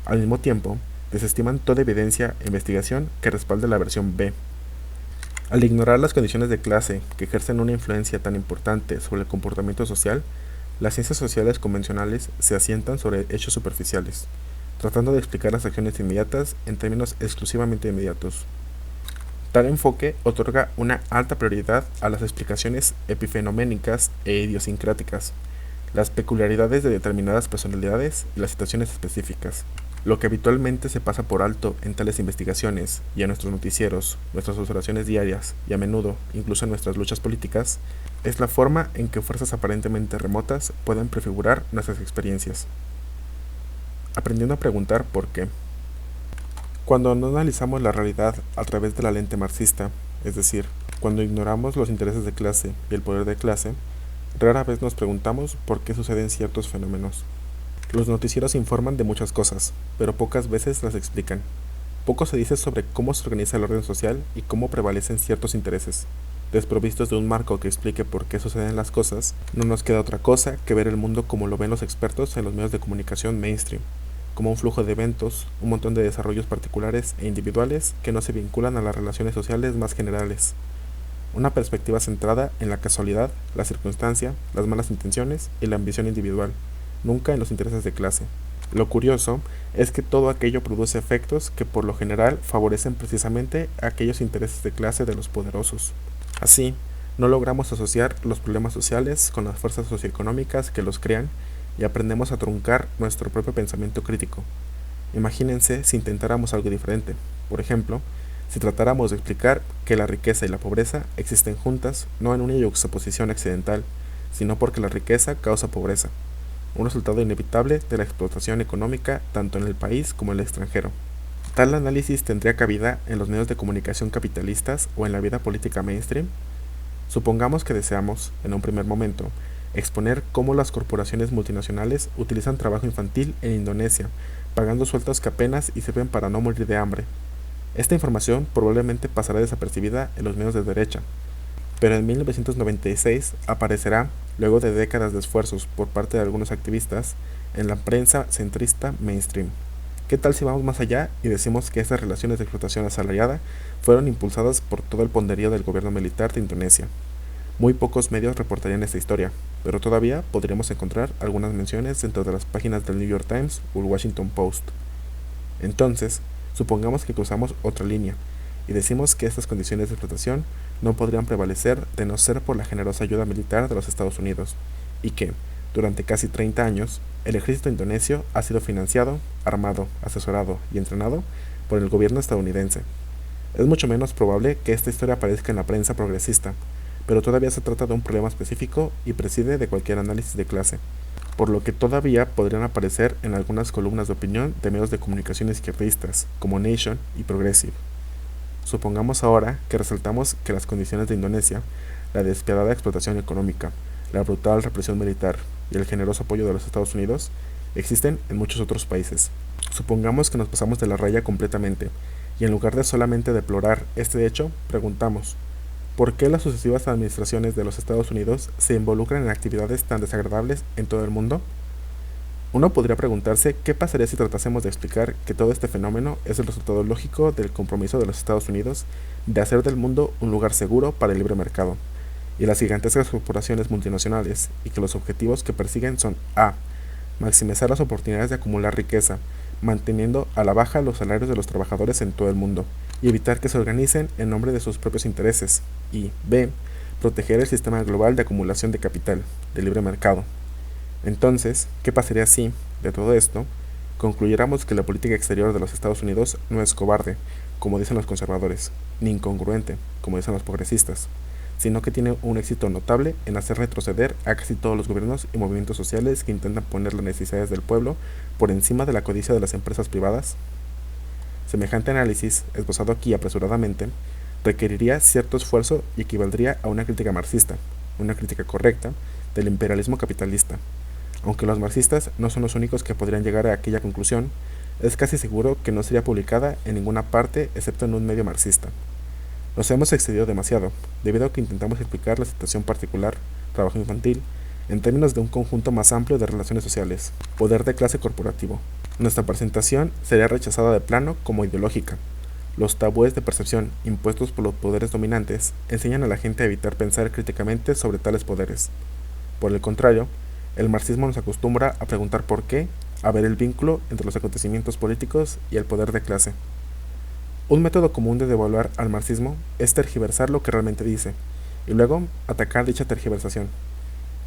Al mismo tiempo, desestiman toda evidencia e investigación que respalde la versión B. Al ignorar las condiciones de clase que ejercen una influencia tan importante sobre el comportamiento social, las ciencias sociales convencionales se asientan sobre hechos superficiales, tratando de explicar las acciones inmediatas en términos exclusivamente inmediatos. Tal enfoque otorga una alta prioridad a las explicaciones epifenoménicas e idiosincráticas, las peculiaridades de determinadas personalidades y las situaciones específicas. Lo que habitualmente se pasa por alto en tales investigaciones y en nuestros noticieros, nuestras observaciones diarias y a menudo incluso en nuestras luchas políticas, es la forma en que fuerzas aparentemente remotas pueden prefigurar nuestras experiencias. Aprendiendo a preguntar por qué. Cuando no analizamos la realidad a través de la lente marxista, es decir, cuando ignoramos los intereses de clase y el poder de clase, rara vez nos preguntamos por qué suceden ciertos fenómenos. Los noticieros informan de muchas cosas, pero pocas veces las explican. Poco se dice sobre cómo se organiza el orden social y cómo prevalecen ciertos intereses. Desprovistos de un marco que explique por qué suceden las cosas, no nos queda otra cosa que ver el mundo como lo ven los expertos en los medios de comunicación mainstream, como un flujo de eventos, un montón de desarrollos particulares e individuales que no se vinculan a las relaciones sociales más generales. Una perspectiva centrada en la casualidad, la circunstancia, las malas intenciones y la ambición individual, nunca en los intereses de clase. Lo curioso es que todo aquello produce efectos que por lo general favorecen precisamente aquellos intereses de clase de los poderosos. Así, no logramos asociar los problemas sociales con las fuerzas socioeconómicas que los crean y aprendemos a truncar nuestro propio pensamiento crítico. Imagínense si intentáramos algo diferente. Por ejemplo, si tratáramos de explicar que la riqueza y la pobreza existen juntas, no en una yuxtaposición accidental, sino porque la riqueza causa pobreza, un resultado inevitable de la explotación económica tanto en el país como en el extranjero. ¿Tal análisis tendría cabida en los medios de comunicación capitalistas o en la vida política mainstream? Supongamos que deseamos, en un primer momento, exponer cómo las corporaciones multinacionales utilizan trabajo infantil en Indonesia, pagando sueldos que apenas y sirven para no morir de hambre. Esta información probablemente pasará desapercibida en los medios de derecha, pero en 1996 aparecerá, luego de décadas de esfuerzos por parte de algunos activistas, en la prensa centrista mainstream. ¿Qué tal si vamos más allá y decimos que estas relaciones de explotación asalariada fueron impulsadas por todo el poderío del gobierno militar de Indonesia? Muy pocos medios reportarían esta historia, pero todavía podríamos encontrar algunas menciones dentro de las páginas del New York Times o el Washington Post. Entonces, supongamos que cruzamos otra línea y decimos que estas condiciones de explotación no podrían prevalecer de no ser por la generosa ayuda militar de los Estados Unidos, y que, durante casi 30 años, el ejército indonesio ha sido financiado, armado, asesorado y entrenado por el gobierno estadounidense. Es mucho menos probable que esta historia aparezca en la prensa progresista, pero todavía se trata de un problema específico y preside de cualquier análisis de clase, por lo que todavía podrían aparecer en algunas columnas de opinión de medios de comunicación izquierdistas, como Nation y Progressive. Supongamos ahora que resaltamos que las condiciones de Indonesia, la despiadada explotación económica, la brutal represión militar y el generoso apoyo de los Estados Unidos existen en muchos otros países. Supongamos que nos pasamos de la raya completamente y en lugar de solamente deplorar este hecho, preguntamos, ¿por qué las sucesivas administraciones de los Estados Unidos se involucran en actividades tan desagradables en todo el mundo? Uno podría preguntarse qué pasaría si tratásemos de explicar que todo este fenómeno es el resultado lógico del compromiso de los Estados Unidos de hacer del mundo un lugar seguro para el libre mercado, y las gigantescas corporaciones multinacionales, y que los objetivos que persiguen son a. Maximizar las oportunidades de acumular riqueza, manteniendo a la baja los salarios de los trabajadores en todo el mundo, y evitar que se organicen en nombre de sus propios intereses, y b. Proteger el sistema global de acumulación de capital, de libre mercado. Entonces, ¿qué pasaría si, de todo esto, concluyéramos que la política exterior de los Estados Unidos no es cobarde, como dicen los conservadores, ni incongruente, como dicen los progresistas, sino que tiene un éxito notable en hacer retroceder a casi todos los gobiernos y movimientos sociales que intentan poner las necesidades del pueblo por encima de la codicia de las empresas privadas? Semejante análisis, esbozado aquí apresuradamente, requeriría cierto esfuerzo y equivaldría a una crítica marxista, una crítica correcta, del imperialismo capitalista. Aunque los marxistas no son los únicos que podrían llegar a aquella conclusión, es casi seguro que no sería publicada en ninguna parte excepto en un medio marxista. Nos hemos excedido demasiado, debido a que intentamos explicar la situación particular, trabajo infantil, en términos de un conjunto más amplio de relaciones sociales, poder de clase corporativo. Nuestra presentación sería rechazada de plano como ideológica. Los tabúes de percepción impuestos por los poderes dominantes enseñan a la gente a evitar pensar críticamente sobre tales poderes. Por el contrario, el marxismo nos acostumbra a preguntar por qué, a ver el vínculo entre los acontecimientos políticos y el poder de clase. Un método común de devaluar al marxismo es tergiversar lo que realmente dice, y luego atacar dicha tergiversación.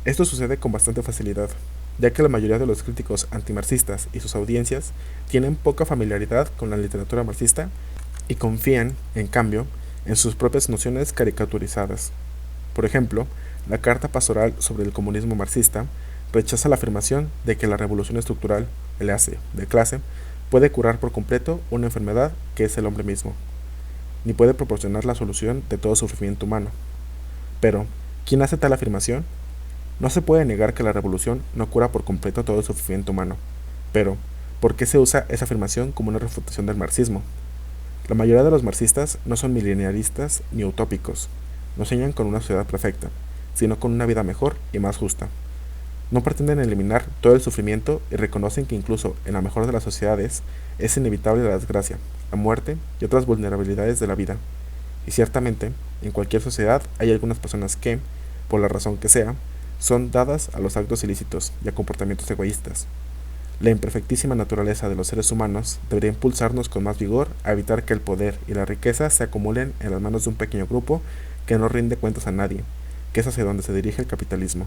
Esto sucede con bastante facilidad, ya que la mayoría de los críticos antimarxistas y sus audiencias tienen poca familiaridad con la literatura marxista y confían, en cambio, en sus propias nociones caricaturizadas. Por ejemplo, la Carta Pastoral sobre el comunismo marxista rechaza la afirmación de que la revolución estructural, el ACE, de clase, puede curar por completo una enfermedad que es el hombre mismo, ni puede proporcionar la solución de todo sufrimiento humano. Pero, ¿quién hace tal afirmación? No se puede negar que la revolución no cura por completo todo el sufrimiento humano, pero, ¿por qué se usa esa afirmación como una refutación del marxismo? La mayoría de los marxistas no son milenialistas ni utópicos, no sueñan con una sociedad perfecta, sino con una vida mejor y más justa. No pretenden eliminar todo el sufrimiento y reconocen que incluso en la mejor de las sociedades es inevitable la desgracia, la muerte y otras vulnerabilidades de la vida. Y ciertamente, en cualquier sociedad hay algunas personas que, por la razón que sea, son dadas a los actos ilícitos y a comportamientos egoístas. La imperfectísima naturaleza de los seres humanos debería impulsarnos con más vigor a evitar que el poder y la riqueza se acumulen en las manos de un pequeño grupo que no rinde cuentas a nadie, que es hacia donde se dirige el capitalismo.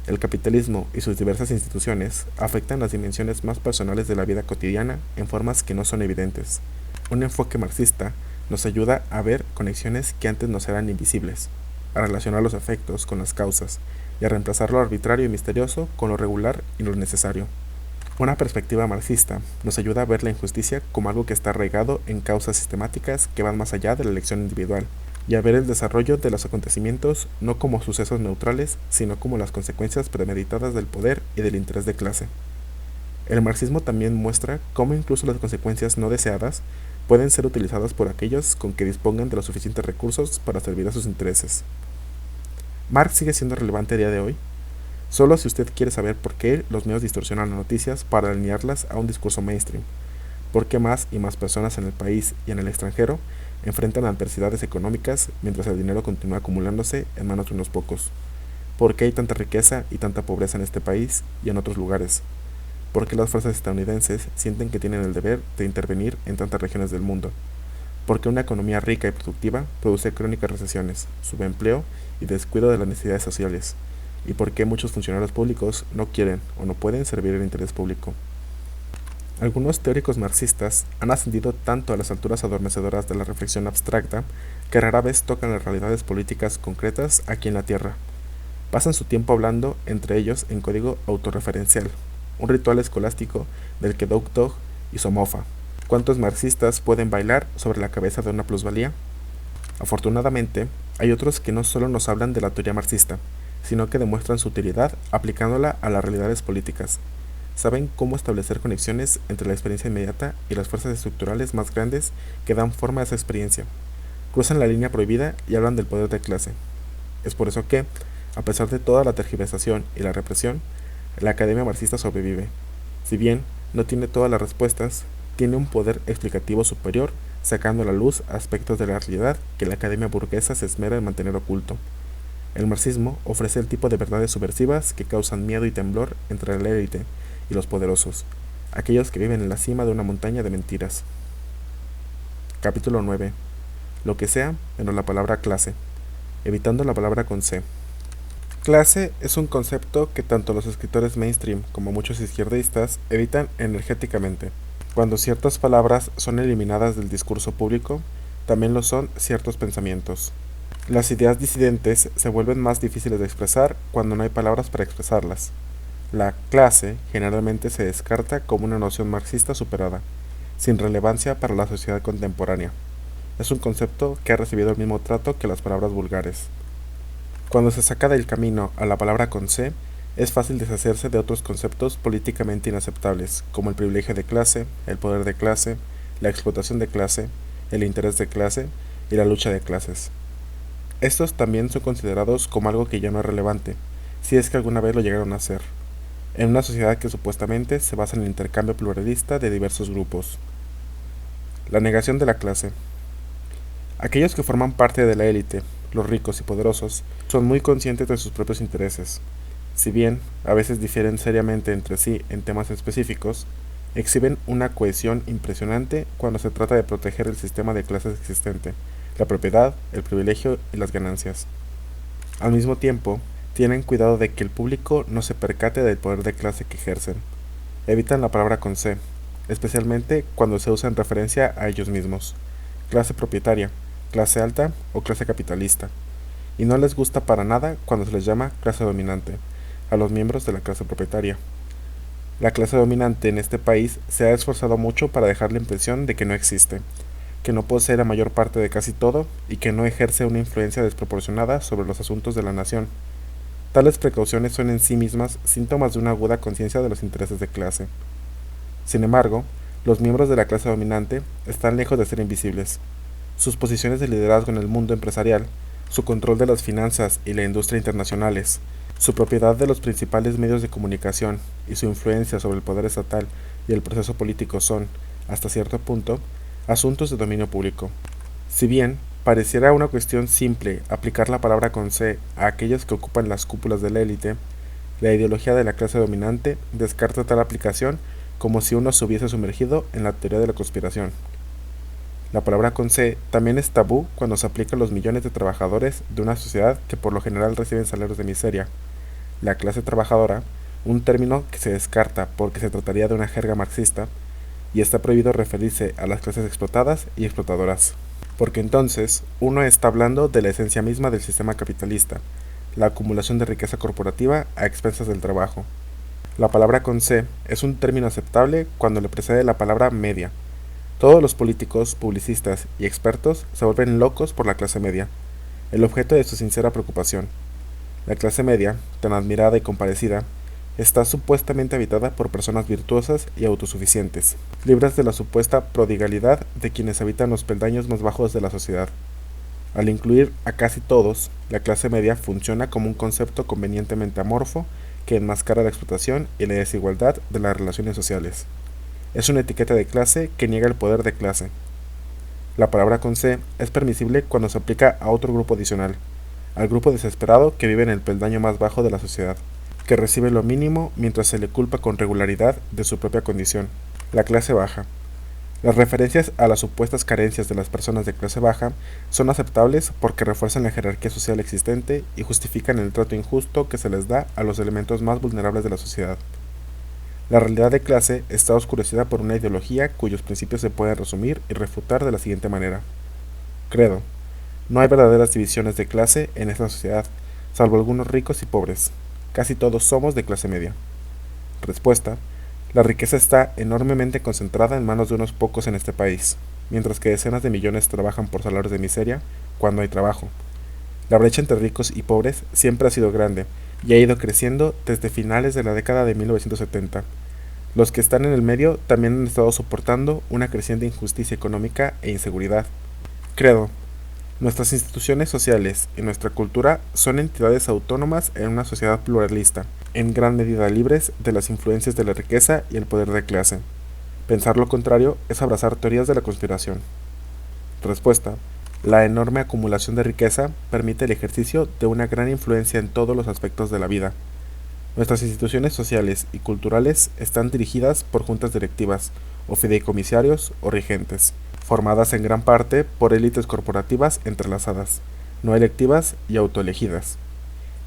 El capitalismo y sus diversas instituciones afectan las dimensiones más personales de la vida cotidiana en formas que no son evidentes. Un enfoque marxista nos ayuda a ver conexiones que antes nos eran invisibles, a relacionar los efectos con las causas y a reemplazar lo arbitrario y misterioso con lo regular y lo necesario. Una perspectiva marxista nos ayuda a ver la injusticia como algo que está arraigado en causas sistemáticas que van más allá de la elección individual, y a ver el desarrollo de los acontecimientos no como sucesos neutrales, sino como las consecuencias premeditadas del poder y del interés de clase. El marxismo también muestra cómo incluso las consecuencias no deseadas pueden ser utilizadas por aquellos con que dispongan de los suficientes recursos para servir a sus intereses. ¿Marx sigue siendo relevante a día de hoy? Solo si usted quiere saber por qué los medios distorsionan las noticias para alinearlas a un discurso mainstream, por qué más y más personas en el país y en el extranjero enfrentan adversidades económicas mientras el dinero continúa acumulándose en manos de unos pocos, por qué hay tanta riqueza y tanta pobreza en este país y en otros lugares, por qué las fuerzas estadounidenses sienten que tienen el deber de intervenir en tantas regiones del mundo, por qué una economía rica y productiva produce crónicas recesiones, subempleo y descuido de las necesidades sociales, y por qué muchos funcionarios públicos no quieren o no pueden servir el interés público. Algunos teóricos marxistas han ascendido tanto a las alturas adormecedoras de la reflexión abstracta que rara vez tocan las realidades políticas concretas aquí en la Tierra. Pasan su tiempo hablando entre ellos en código autorreferencial, un ritual escolástico del que Dog Dog hizo mofa. ¿Cuántos marxistas pueden bailar sobre la cabeza de una plusvalía? Afortunadamente, hay otros que no solo nos hablan de la teoría marxista, sino que demuestran su utilidad aplicándola a las realidades políticas. Saben cómo establecer conexiones entre la experiencia inmediata y las fuerzas estructurales más grandes que dan forma a esa experiencia. Cruzan la línea prohibida y hablan del poder de clase. Es por eso que, a pesar de toda la tergiversación y la represión, la academia marxista sobrevive. Si bien no tiene todas las respuestas, tiene un poder explicativo superior, sacando a la luz aspectos de la realidad que la academia burguesa se esmera en mantener oculto. El marxismo ofrece el tipo de verdades subversivas que causan miedo y temblor entre la élite y los poderosos, aquellos que viven en la cima de una montaña de mentiras. Capítulo 9. Lo que sea, menos la palabra clase. Evitando la palabra con C. Clase es un concepto que tanto los escritores mainstream como muchos izquierdistas evitan energéticamente. Cuando ciertas palabras son eliminadas del discurso público, también lo son ciertos pensamientos. Las ideas disidentes se vuelven más difíciles de expresar cuando no hay palabras para expresarlas. La clase generalmente se descarta como una noción marxista superada, sin relevancia para la sociedad contemporánea. Es un concepto que ha recibido el mismo trato que las palabras vulgares. Cuando se saca del camino a la palabra con C, es fácil deshacerse de otros conceptos políticamente inaceptables, como el privilegio de clase, el poder de clase, la explotación de clase, el interés de clase y la lucha de clases. Estos también son considerados como algo que ya no es relevante, si es que alguna vez lo llegaron a ser, en una sociedad que supuestamente se basa en el intercambio pluralista de diversos grupos. La negación de la clase. Aquellos que forman parte de la élite, los ricos y poderosos, son muy conscientes de sus propios intereses. Si bien a veces difieren seriamente entre sí en temas específicos, exhiben una cohesión impresionante cuando se trata de proteger el sistema de clases existente, la propiedad, el privilegio y las ganancias. Al mismo tiempo, tienen cuidado de que el público no se percate del poder de clase que ejercen. Evitan la palabra con C, especialmente cuando se usa en referencia a ellos mismos, clase propietaria, clase alta o clase capitalista, y no les gusta para nada cuando se les llama clase dominante a los miembros de la clase propietaria. La clase dominante en este país se ha esforzado mucho para dejar la impresión de que no existe, que no posee la mayor parte de casi todo y que no ejerce una influencia desproporcionada sobre los asuntos de la nación. Tales precauciones son en sí mismas síntomas de una aguda conciencia de los intereses de clase. Sin embargo, los miembros de la clase dominante están lejos de ser invisibles. Sus posiciones de liderazgo en el mundo empresarial, su control de las finanzas y la industria internacionales, su propiedad de los principales medios de comunicación y su influencia sobre el poder estatal y el proceso político son, hasta cierto punto, asuntos de dominio público. Si bien pareciera una cuestión simple aplicar la palabra con C a aquellos que ocupan las cúpulas de la élite, la ideología de la clase dominante descarta tal aplicación como si uno se hubiese sumergido en la teoría de la conspiración. La palabra con C también es tabú cuando se aplica a los millones de trabajadores de una sociedad que por lo general reciben salarios de miseria. La clase trabajadora, un término que se descarta porque se trataría de una jerga marxista, y está prohibido referirse a las clases explotadas y explotadoras, porque entonces uno está hablando de la esencia misma del sistema capitalista, la acumulación de riqueza corporativa a expensas del trabajo. La palabra con C es un término aceptable cuando le precede la palabra media. Todos los políticos, publicistas y expertos se vuelven locos por la clase media, el objeto de su sincera preocupación. La clase media, tan admirada y compadecida, está supuestamente habitada por personas virtuosas y autosuficientes, libres de la supuesta prodigalidad de quienes habitan los peldaños más bajos de la sociedad. Al incluir a casi todos, la clase media funciona como un concepto convenientemente amorfo que enmascara la explotación y la desigualdad de las relaciones sociales. Es una etiqueta de clase que niega el poder de clase. La palabra con C es permisible cuando se aplica a otro grupo adicional, al grupo desesperado que vive en el peldaño más bajo de la sociedad, que recibe lo mínimo mientras se le culpa con regularidad de su propia condición, la clase baja. Las referencias a las supuestas carencias de las personas de clase baja son aceptables porque refuerzan la jerarquía social existente y justifican el trato injusto que se les da a los elementos más vulnerables de la sociedad. La realidad de clase está oscurecida por una ideología cuyos principios se pueden resumir y refutar de la siguiente manera. Credo. No hay verdaderas divisiones de clase en esta sociedad, salvo algunos ricos y pobres. Casi todos somos de clase media. Respuesta. La riqueza está enormemente concentrada en manos de unos pocos en este país, mientras que decenas de millones trabajan por salarios de miseria cuando hay trabajo. La brecha entre ricos y pobres siempre ha sido grande y ha ido creciendo desde finales de la década de 1970. Los que están en el medio también han estado soportando una creciente injusticia económica e inseguridad. Credo. Nuestras instituciones sociales y nuestra cultura son entidades autónomas en una sociedad pluralista, en gran medida libres de las influencias de la riqueza y el poder de clase. Pensar lo contrario es abrazar teorías de la conspiración. Respuesta. La enorme acumulación de riqueza permite el ejercicio de una gran influencia en todos los aspectos de la vida. Nuestras instituciones sociales y culturales están dirigidas por juntas directivas, o fideicomisarios o regentes, formadas en gran parte por élites corporativas entrelazadas, no electivas y autoelegidas.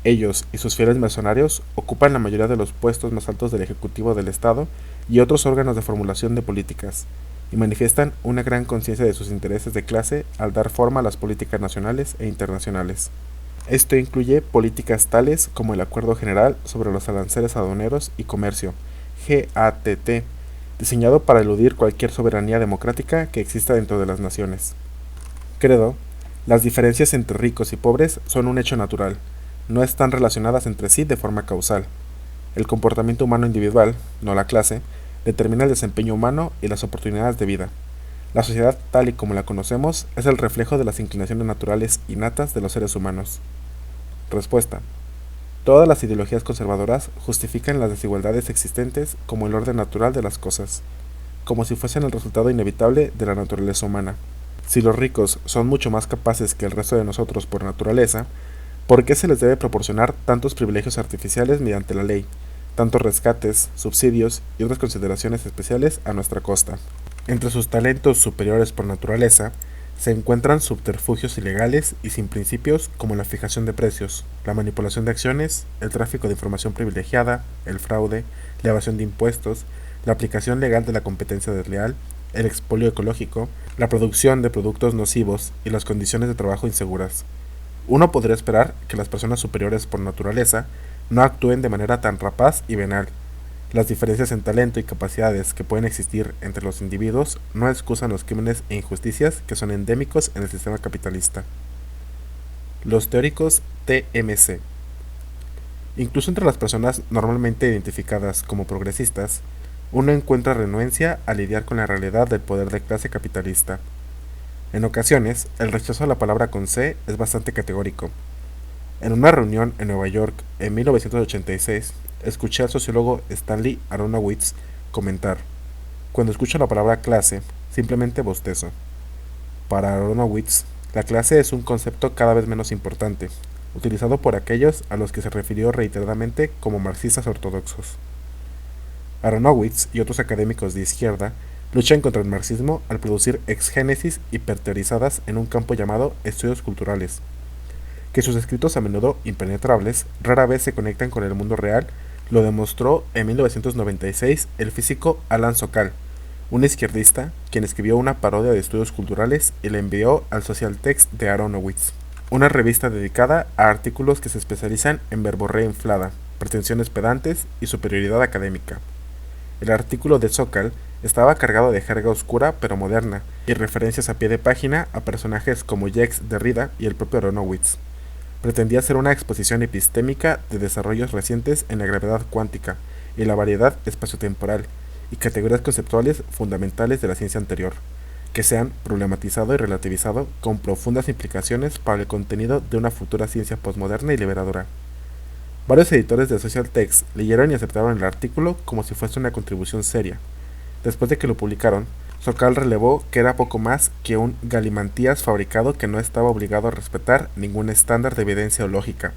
Ellos y sus fieles mercenarios ocupan la mayoría de los puestos más altos del Ejecutivo del Estado y otros órganos de formulación de políticas, y manifiestan una gran conciencia de sus intereses de clase al dar forma a las políticas nacionales e internacionales. Esto incluye políticas tales como el Acuerdo General sobre los Aranceles Aduaneros y Comercio, GATT, diseñado para eludir cualquier soberanía democrática que exista dentro de las naciones. Credo, las diferencias entre ricos y pobres son un hecho natural, no están relacionadas entre sí de forma causal. El comportamiento humano individual, no la clase, determina el desempeño humano y las oportunidades de vida. La sociedad tal y como la conocemos es el reflejo de las inclinaciones naturales innatas de los seres humanos. Respuesta. Todas las ideologías conservadoras justifican las desigualdades existentes como el orden natural de las cosas, como si fuesen el resultado inevitable de la naturaleza humana. Si los ricos son mucho más capaces que el resto de nosotros por naturaleza, ¿por qué se les debe proporcionar tantos privilegios artificiales mediante la ley, tantos rescates, subsidios y otras consideraciones especiales a nuestra costa? Entre sus talentos superiores por naturaleza, se encuentran subterfugios ilegales y sin principios como la fijación de precios, la manipulación de acciones, el tráfico de información privilegiada, el fraude, la evasión de impuestos, la aplicación legal de la competencia desleal, el expolio ecológico, la producción de productos nocivos y las condiciones de trabajo inseguras. Uno podría esperar que las personas superiores por naturaleza no actúen de manera tan rapaz y venal. Las diferencias en talento y capacidades que pueden existir entre los individuos no excusan los crímenes e injusticias que son endémicos en el sistema capitalista. Los teóricos TMC. Incluso entre las personas normalmente identificadas como progresistas, uno encuentra renuencia a lidiar con la realidad del poder de clase capitalista. En ocasiones, el rechazo a la palabra con C es bastante categórico. En una reunión en Nueva York en 1986, escuché al sociólogo Stanley Aronowitz comentar: cuando escucho la palabra clase, simplemente bostezo. Para Aronowitz, la clase es un concepto cada vez menos importante, utilizado por aquellos a los que se refirió reiteradamente como marxistas ortodoxos. Aronowitz y otros académicos de izquierda luchan contra el marxismo al producir exgénesis hiperteorizadas en un campo llamado estudios culturales, que sus escritos a menudo impenetrables rara vez se conectan con el mundo real. Lo demostró en 1996 el físico Alan Sokal, un izquierdista quien escribió una parodia de estudios culturales y la envió al Social Text de Aronowitz, una revista dedicada a artículos que se especializan en verborrea inflada, pretensiones pedantes y superioridad académica. El artículo de Sokal estaba cargado de jerga oscura pero moderna y referencias a pie de página a personajes como Jacques Derrida y el propio Aronowitz. Pretendía ser una exposición epistémica de desarrollos recientes en la gravedad cuántica y la variedad espaciotemporal y categorías conceptuales fundamentales de la ciencia anterior, que se han problematizado y relativizado con profundas implicaciones para el contenido de una futura ciencia posmoderna y liberadora. Varios editores de Social Text leyeron y aceptaron el artículo como si fuese una contribución seria. Después de que lo publicaron, Sokal relevó que era poco más que un galimantías fabricado que no estaba obligado a respetar ningún estándar de evidencia o lógica.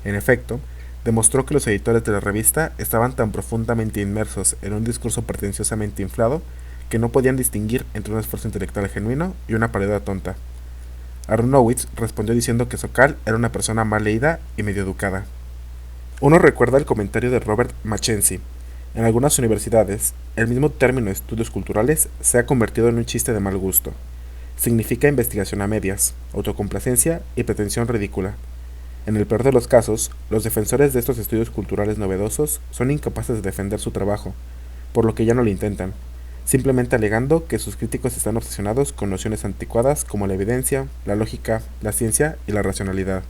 En efecto, demostró que los editores de la revista estaban tan profundamente inmersos en un discurso pretenciosamente inflado que no podían distinguir entre un esfuerzo intelectual genuino y una parodia tonta. Aronowitz respondió diciendo que Sokal era una persona mal leída y medio educada. Uno recuerda el comentario de Robert Mackenzie. En algunas universidades, el mismo término estudios culturales se ha convertido en un chiste de mal gusto. Significa investigación a medias, autocomplacencia y pretensión ridícula. En el peor de los casos, los defensores de estos estudios culturales novedosos son incapaces de defender su trabajo, por lo que ya no lo intentan, simplemente alegando que sus críticos están obsesionados con nociones anticuadas como la evidencia, la lógica, la ciencia y la racionalidad.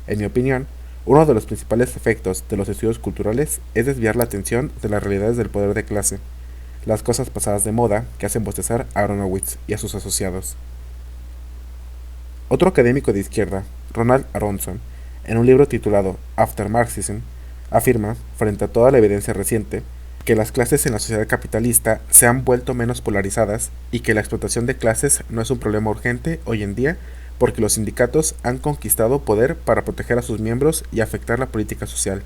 En mi opinión, uno de los principales efectos de los estudios culturales es desviar la atención de las realidades del poder de clase, las cosas pasadas de moda que hacen bostezar a Aronowitz y a sus asociados. Otro académico de izquierda, Ronald Aronson, en un libro titulado After Marxism, afirma, frente a toda la evidencia reciente, que las clases en la sociedad capitalista se han vuelto menos polarizadas y que la explotación de clases no es un problema urgente hoy en día porque los sindicatos han conquistado poder para proteger a sus miembros y afectar la política social.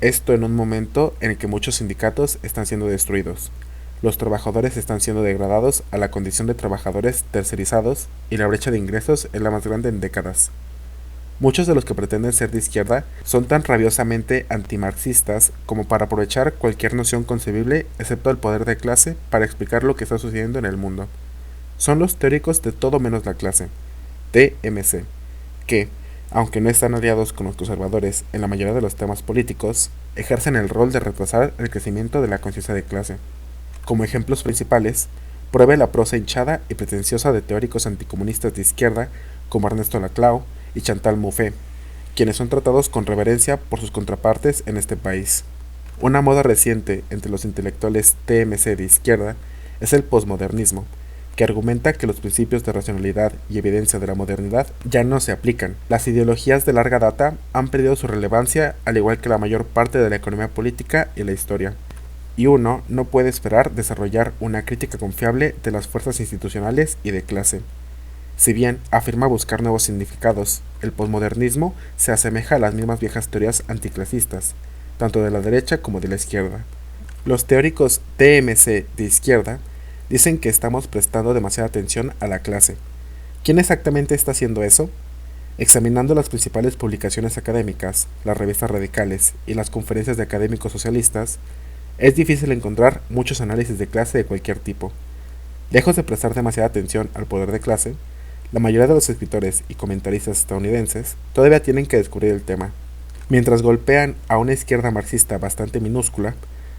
Esto en un momento en el que muchos sindicatos están siendo destruidos. Los trabajadores están siendo degradados a la condición de trabajadores tercerizados y la brecha de ingresos es la más grande en décadas. Muchos de los que pretenden ser de izquierda son tan rabiosamente antimarxistas como para aprovechar cualquier noción concebible excepto el poder de clase para explicar lo que está sucediendo en el mundo. Son los teóricos de todo menos la clase, TMC, que, aunque no están aliados con los conservadores en la mayoría de los temas políticos, ejercen el rol de retrasar el crecimiento de la conciencia de clase. Como ejemplos principales, pruebe la prosa hinchada y pretenciosa de teóricos anticomunistas de izquierda como Ernesto Laclau y Chantal Mouffe, quienes son tratados con reverencia por sus contrapartes en este país. Una moda reciente entre los intelectuales TMC de izquierda es el posmodernismo, que argumenta que los principios de racionalidad y evidencia de la modernidad ya no se aplican. Las ideologías de larga data han perdido su relevancia al igual que la mayor parte de la economía política y la historia, y uno no puede esperar desarrollar una crítica confiable de las fuerzas institucionales y de clase. Si bien afirma buscar nuevos significados, el posmodernismo se asemeja a las mismas viejas teorías anticlasistas, tanto de la derecha como de la izquierda. Los teóricos TMC de izquierda dicen que estamos prestando demasiada atención a la clase. ¿Quién exactamente está haciendo eso? Examinando las principales publicaciones académicas, las revistas radicales y las conferencias de académicos socialistas, es difícil encontrar muchos análisis de clase de cualquier tipo. Lejos de prestar demasiada atención al poder de clase, la mayoría de los escritores y comentaristas estadounidenses todavía tienen que descubrir el tema. Mientras golpean a una izquierda marxista bastante minúscula,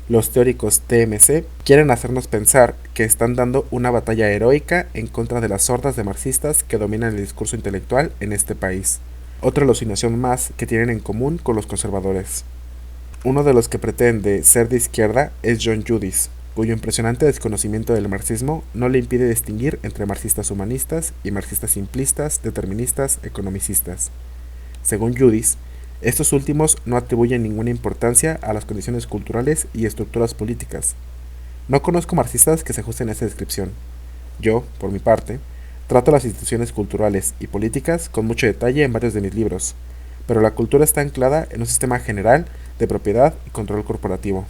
los teóricos TMC quieren hacernos pensar que están dando una batalla heroica en contra de las hordas de marxistas que dominan el discurso intelectual en este país. Otra alucinación más que tienen en común con los conservadores. Uno de los que pretende ser de izquierda es John Judis, cuyo impresionante desconocimiento del marxismo no le impide distinguir entre marxistas humanistas y marxistas simplistas, deterministas, economicistas. Según Judis, estos últimos no atribuyen ninguna importancia a las condiciones culturales y estructuras políticas. No conozco marxistas que se ajusten a esta descripción. Yo, por mi parte, trato las instituciones culturales y políticas con mucho detalle en varios de mis libros, pero la cultura está anclada en un sistema general de propiedad y control corporativo.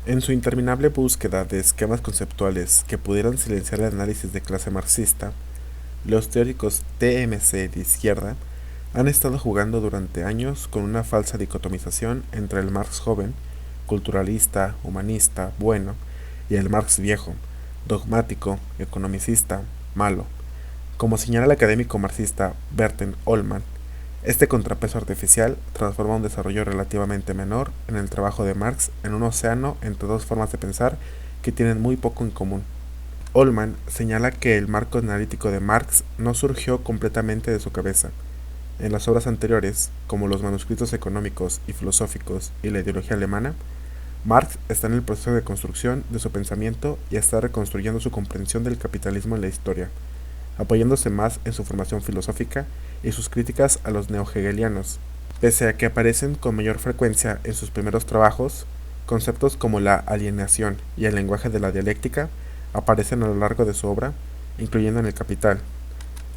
En su interminable búsqueda de esquemas conceptuales que pudieran silenciar el análisis de clase marxista, los teóricos TMC de izquierda han estado jugando durante años con una falsa dicotomización entre el Marx joven, culturalista, humanista, bueno, y el Marx viejo, dogmático, economicista, malo. Como señala el académico marxista Berthe Ollmann, este contrapeso artificial transforma un desarrollo relativamente menor en el trabajo de Marx en un océano entre dos formas de pensar que tienen muy poco en común. Ollmann señala que el marco analítico de Marx no surgió completamente de su cabeza. En las obras anteriores, como los manuscritos económicos y filosóficos y la ideología alemana, Marx está en el proceso de construcción de su pensamiento y está reconstruyendo su comprensión del capitalismo en la historia, apoyándose más en su formación filosófica y sus críticas a los neo-hegelianos. Pese a que aparecen con mayor frecuencia en sus primeros trabajos, conceptos como la alienación y el lenguaje de la dialéctica aparecen a lo largo de su obra, incluyendo en El Capital.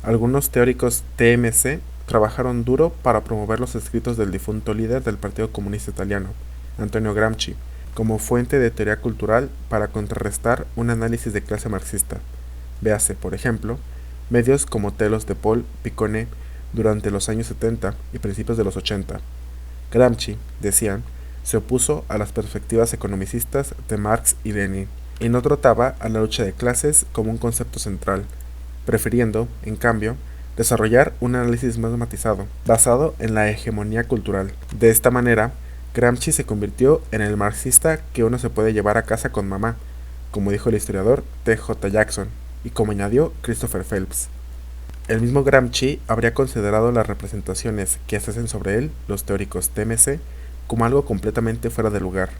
Algunos teóricos TMC trabajaron duro para promover los escritos del difunto líder del Partido Comunista Italiano, Antonio Gramsci, como fuente de teoría cultural para contrarrestar un análisis de clase marxista. Véase, por ejemplo, medios como Telos de Paul Piconnet durante los años 70 y principios de los 80. Gramsci, decían, se opuso a las perspectivas economicistas de Marx y Lenin y no trataba a la lucha de clases como un concepto central, prefiriendo, en cambio, desarrollar un análisis más matizado, basado en la hegemonía cultural. De esta manera, Gramsci se convirtió en el marxista que uno se puede llevar a casa con mamá, como dijo el historiador T.J. Jackson, y como añadió Christopher Phelps. El mismo Gramsci habría considerado las representaciones que se hacen sobre él, los teóricos TMC, como algo completamente fuera de lugar.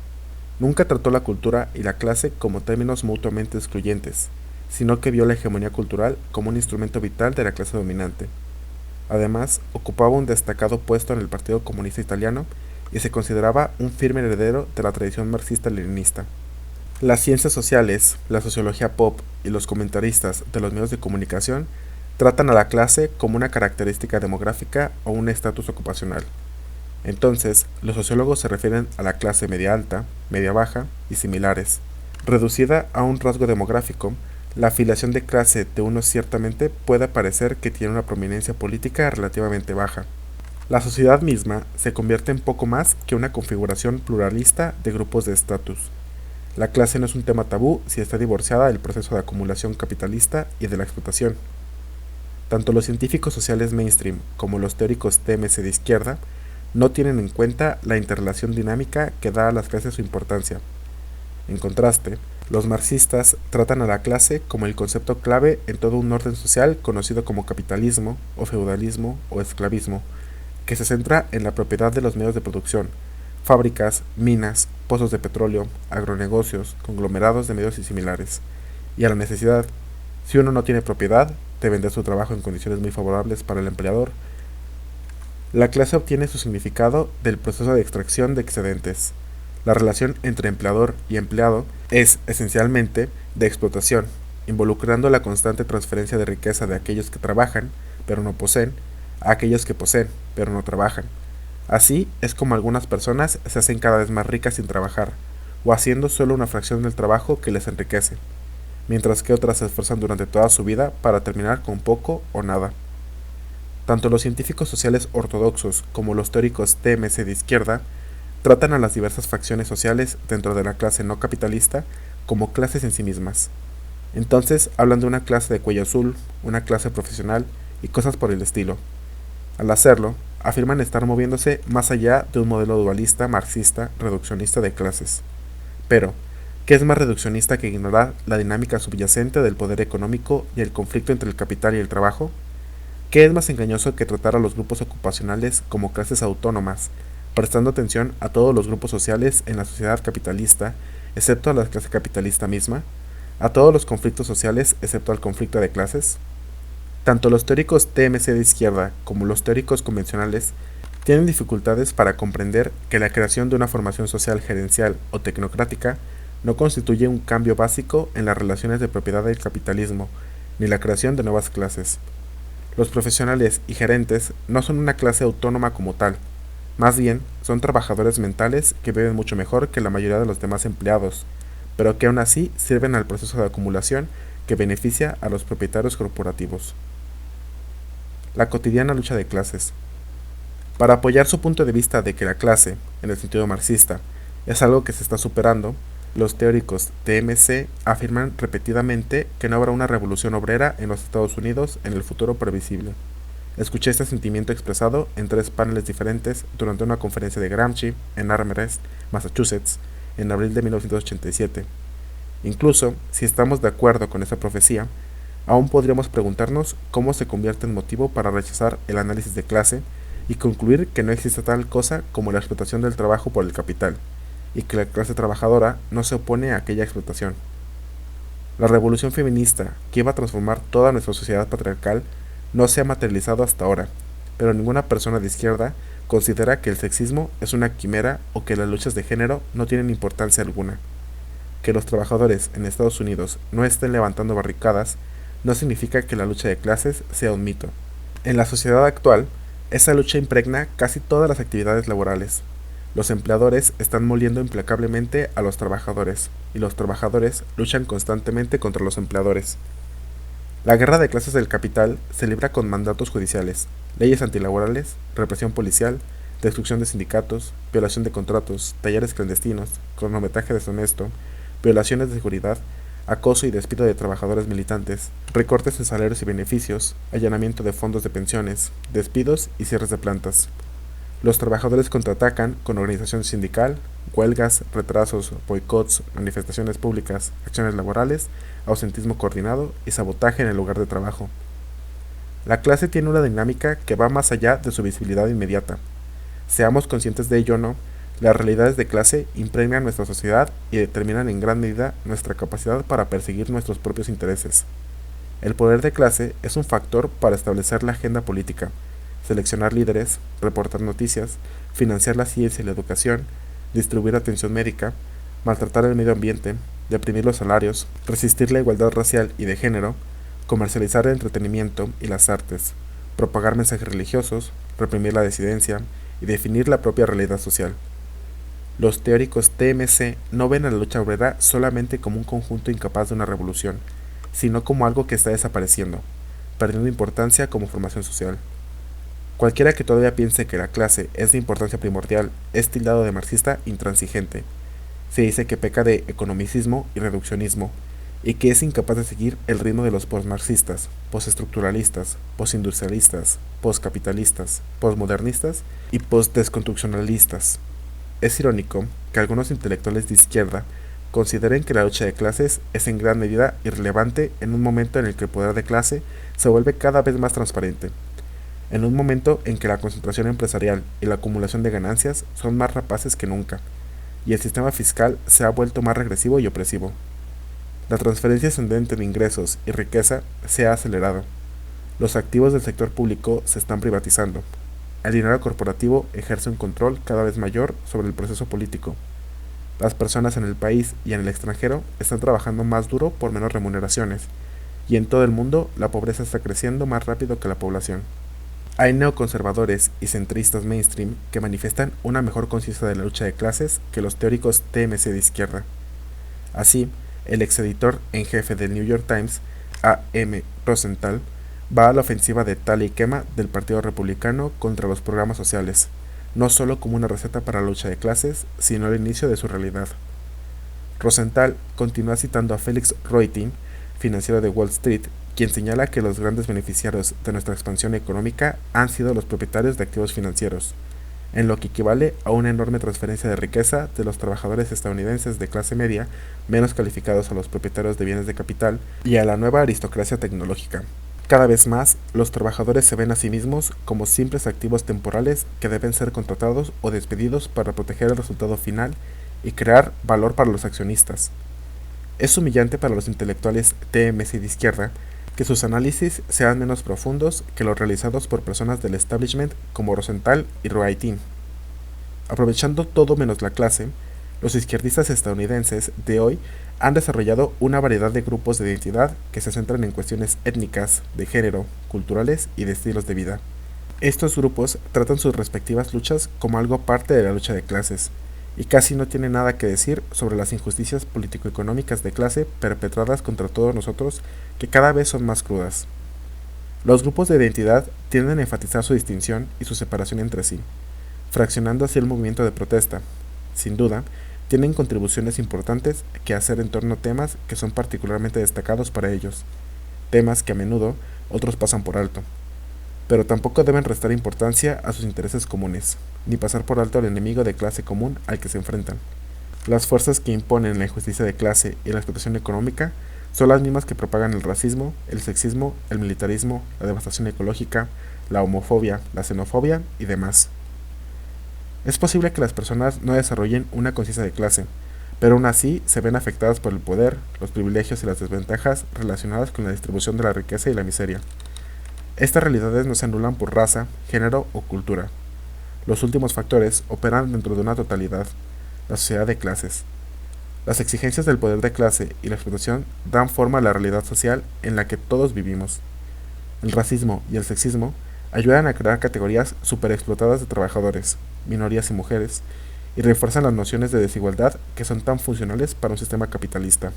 Nunca trató la cultura y la clase como términos mutuamente excluyentes, sino que vio la hegemonía cultural como un instrumento vital de la clase dominante. Además, ocupaba un destacado puesto en el Partido Comunista Italiano y se consideraba un firme heredero de la tradición marxista-leninista. Las ciencias sociales, la sociología pop y los comentaristas de los medios de comunicación tratan a la clase como una característica demográfica o un estatus ocupacional. Entonces, los sociólogos se refieren a la clase media alta, media baja y similares. Reducida a un rasgo demográfico, la afiliación de clase de uno ciertamente puede parecer que tiene una prominencia política relativamente baja. La sociedad misma se convierte en poco más que una configuración pluralista de grupos de estatus. La clase no es un tema tabú si está divorciada del proceso de acumulación capitalista y de la explotación. Tanto los científicos sociales mainstream como los teóricos TMC de izquierda no tienen en cuenta la interrelación dinámica que da a las clases su importancia. En contraste, los marxistas tratan a la clase como el concepto clave en todo un orden social conocido como capitalismo o feudalismo o esclavismo, que se centra en la propiedad de los medios de producción, fábricas, minas, pozos de petróleo, agronegocios, conglomerados de medios y similares, y a la necesidad. Si uno no tiene propiedad, de vender su trabajo en condiciones muy favorables para el empleador. La clase obtiene su significado del proceso de extracción de excedentes. La relación entre empleador y empleado es, esencialmente, de explotación, involucrando la constante transferencia de riqueza de aquellos que trabajan, pero no poseen, a aquellos que poseen, pero no trabajan. Así es como algunas personas se hacen cada vez más ricas sin trabajar, o haciendo solo una fracción del trabajo que les enriquece, mientras que otras se esfuerzan durante toda su vida para terminar con poco o nada. Tanto los científicos sociales ortodoxos como los teóricos TMC de izquierda tratan a las diversas facciones sociales dentro de la clase no capitalista como clases en sí mismas. Entonces hablan de una clase de cuello azul, una clase profesional y cosas por el estilo. Al hacerlo, afirman estar moviéndose más allá de un modelo dualista marxista reduccionista de clases. Pero, ¿qué es más reduccionista que ignorar la dinámica subyacente del poder económico y el conflicto entre el capital y el trabajo? ¿Qué es más engañoso que tratar a los grupos ocupacionales como clases autónomas, prestando atención a todos los grupos sociales en la sociedad capitalista, excepto a la clase capitalista misma, a todos los conflictos sociales excepto al conflicto de clases? Tanto los teóricos TMC de izquierda como los teóricos convencionales tienen dificultades para comprender que la creación de una formación social gerencial o tecnocrática no constituye un cambio básico en las relaciones de propiedad del capitalismo, ni la creación de nuevas clases. Los profesionales y gerentes no son una clase autónoma como tal, más bien son trabajadores mentales que viven mucho mejor que la mayoría de los demás empleados, pero que aún así sirven al proceso de acumulación que beneficia a los propietarios corporativos. La cotidiana lucha de clases. Para apoyar su punto de vista de que la clase, en el sentido marxista, es algo que se está superando, Los teóricos TMC afirman repetidamente que no habrá una revolución obrera en los Estados Unidos en el futuro previsible. Escuché este sentimiento expresado en 3 paneles diferentes durante una conferencia de Gramsci en Amherst, Massachusetts, en abril de 1987. Incluso, si estamos de acuerdo con esa profecía, aún podríamos preguntarnos cómo se convierte en motivo para rechazar el análisis de clase y concluir que no existe tal cosa como la explotación del trabajo por el capital, y que la clase trabajadora no se opone a aquella explotación. La revolución feminista, que iba a transformar toda nuestra sociedad patriarcal, no se ha materializado hasta ahora, pero ninguna persona de izquierda considera que el sexismo es una quimera o que las luchas de género no tienen importancia alguna. Que los trabajadores en Estados Unidos no estén levantando barricadas no significa que la lucha de clases sea un mito. En la sociedad actual, esa lucha impregna casi todas las actividades laborales. Los empleadores están moliendo implacablemente a los trabajadores, y los trabajadores luchan constantemente contra los empleadores. La guerra de clases del capital se libra con mandatos judiciales, leyes antilaborales, represión policial, destrucción de sindicatos, violación de contratos, talleres clandestinos, cronometraje deshonesto, violaciones de seguridad, acoso y despido de trabajadores militantes, recortes en salarios y beneficios, allanamiento de fondos de pensiones, despidos y cierres de plantas. Los trabajadores contraatacan con organización sindical, huelgas, retrasos, boicots, manifestaciones públicas, acciones laborales, ausentismo coordinado y sabotaje en el lugar de trabajo. La clase tiene una dinámica que va más allá de su visibilidad inmediata. Seamos conscientes de ello o no, las realidades de clase impregnan nuestra sociedad y determinan en gran medida nuestra capacidad para perseguir nuestros propios intereses. El poder de clase es un factor para establecer la agenda política, seleccionar líderes, reportar noticias, financiar la ciencia y la educación, distribuir atención médica, maltratar el medio ambiente, deprimir los salarios, resistir la igualdad racial y de género, comercializar el entretenimiento y las artes, propagar mensajes religiosos, reprimir la disidencia y definir la propia realidad social. Los teóricos TMC no ven a la lucha obrera solamente como un conjunto incapaz de una revolución, sino como algo que está desapareciendo, perdiendo importancia como formación social. Cualquiera que todavía piense que la clase es de importancia primordial es tildado de marxista intransigente. Se dice que peca de economicismo y reduccionismo, y que es incapaz de seguir el ritmo de los postmarxistas, postestructuralistas, postindustrialistas, postcapitalistas, postmodernistas y postdesconstruccionalistas. Es irónico que algunos intelectuales de izquierda consideren que la lucha de clases es en gran medida irrelevante en un momento en el que el poder de clase se vuelve cada vez más transparente, en un momento en que la concentración empresarial y la acumulación de ganancias son más rapaces que nunca, y el sistema fiscal se ha vuelto más regresivo y opresivo. La transferencia ascendente de ingresos y riqueza se ha acelerado. Los activos del sector público se están privatizando. El dinero corporativo ejerce un control cada vez mayor sobre el proceso político. Las personas en el país y en el extranjero están trabajando más duro por menos remuneraciones, y en todo el mundo la pobreza está creciendo más rápido que la población. Hay neoconservadores y centristas mainstream que manifiestan una mejor conciencia de la lucha de clases que los teóricos TMC de izquierda. Así, el exeditor en jefe del New York Times, A. M. Rosenthal, va a la ofensiva de tala y quema del Partido Republicano contra los programas sociales, no solo como una receta para la lucha de clases, sino el inicio de su realidad. Rosenthal continúa citando a Felix Reutin, financiero de Wall Street, quien señala que los grandes beneficiarios de nuestra expansión económica han sido los propietarios de activos financieros, en lo que equivale a una enorme transferencia de riqueza de los trabajadores estadounidenses de clase media menos calificados a los propietarios de bienes de capital y a la nueva aristocracia tecnológica. Cada vez más, los trabajadores se ven a sí mismos como simples activos temporales que deben ser contratados o despedidos para proteger el resultado final y crear valor para los accionistas. Es humillante para los intelectuales TMC de izquierda que sus análisis sean menos profundos que los realizados por personas del establishment como Rosenthal y Reutin. Aprovechando todo menos la clase, los izquierdistas estadounidenses de hoy han desarrollado una variedad de grupos de identidad que se centran en cuestiones étnicas, de género, culturales y de estilos de vida. Estos grupos tratan sus respectivas luchas como algo parte de la lucha de clases, y casi no tienen nada que decir sobre las injusticias político-económicas de clase perpetradas contra todos nosotros, que cada vez son más crudas. Los grupos de identidad tienden a enfatizar su distinción y su separación entre sí, fraccionando así el movimiento de protesta. Sin duda, tienen contribuciones importantes que hacer en torno a temas que son particularmente destacados para ellos, temas que a menudo otros pasan por alto, pero tampoco deben restar importancia a sus intereses comunes, ni pasar por alto al enemigo de clase común al que se enfrentan. Las fuerzas que imponen la injusticia de clase y la explotación económica son las mismas que propagan el racismo, el sexismo, el militarismo, la devastación ecológica, la homofobia, la xenofobia y demás. Es posible que las personas no desarrollen una conciencia de clase, pero aún así se ven afectadas por el poder, los privilegios y las desventajas relacionadas con la distribución de la riqueza y la miseria. Estas realidades no se anulan por raza, género o cultura. Los últimos factores operan dentro de una totalidad, la sociedad de clases. Las exigencias del poder de clase y la explotación dan forma a la realidad social en la que todos vivimos. El racismo y el sexismo ayudan a crear categorías superexplotadas de trabajadores, minorías y mujeres, y refuerzan las nociones de desigualdad que son tan funcionales para un sistema capitalista.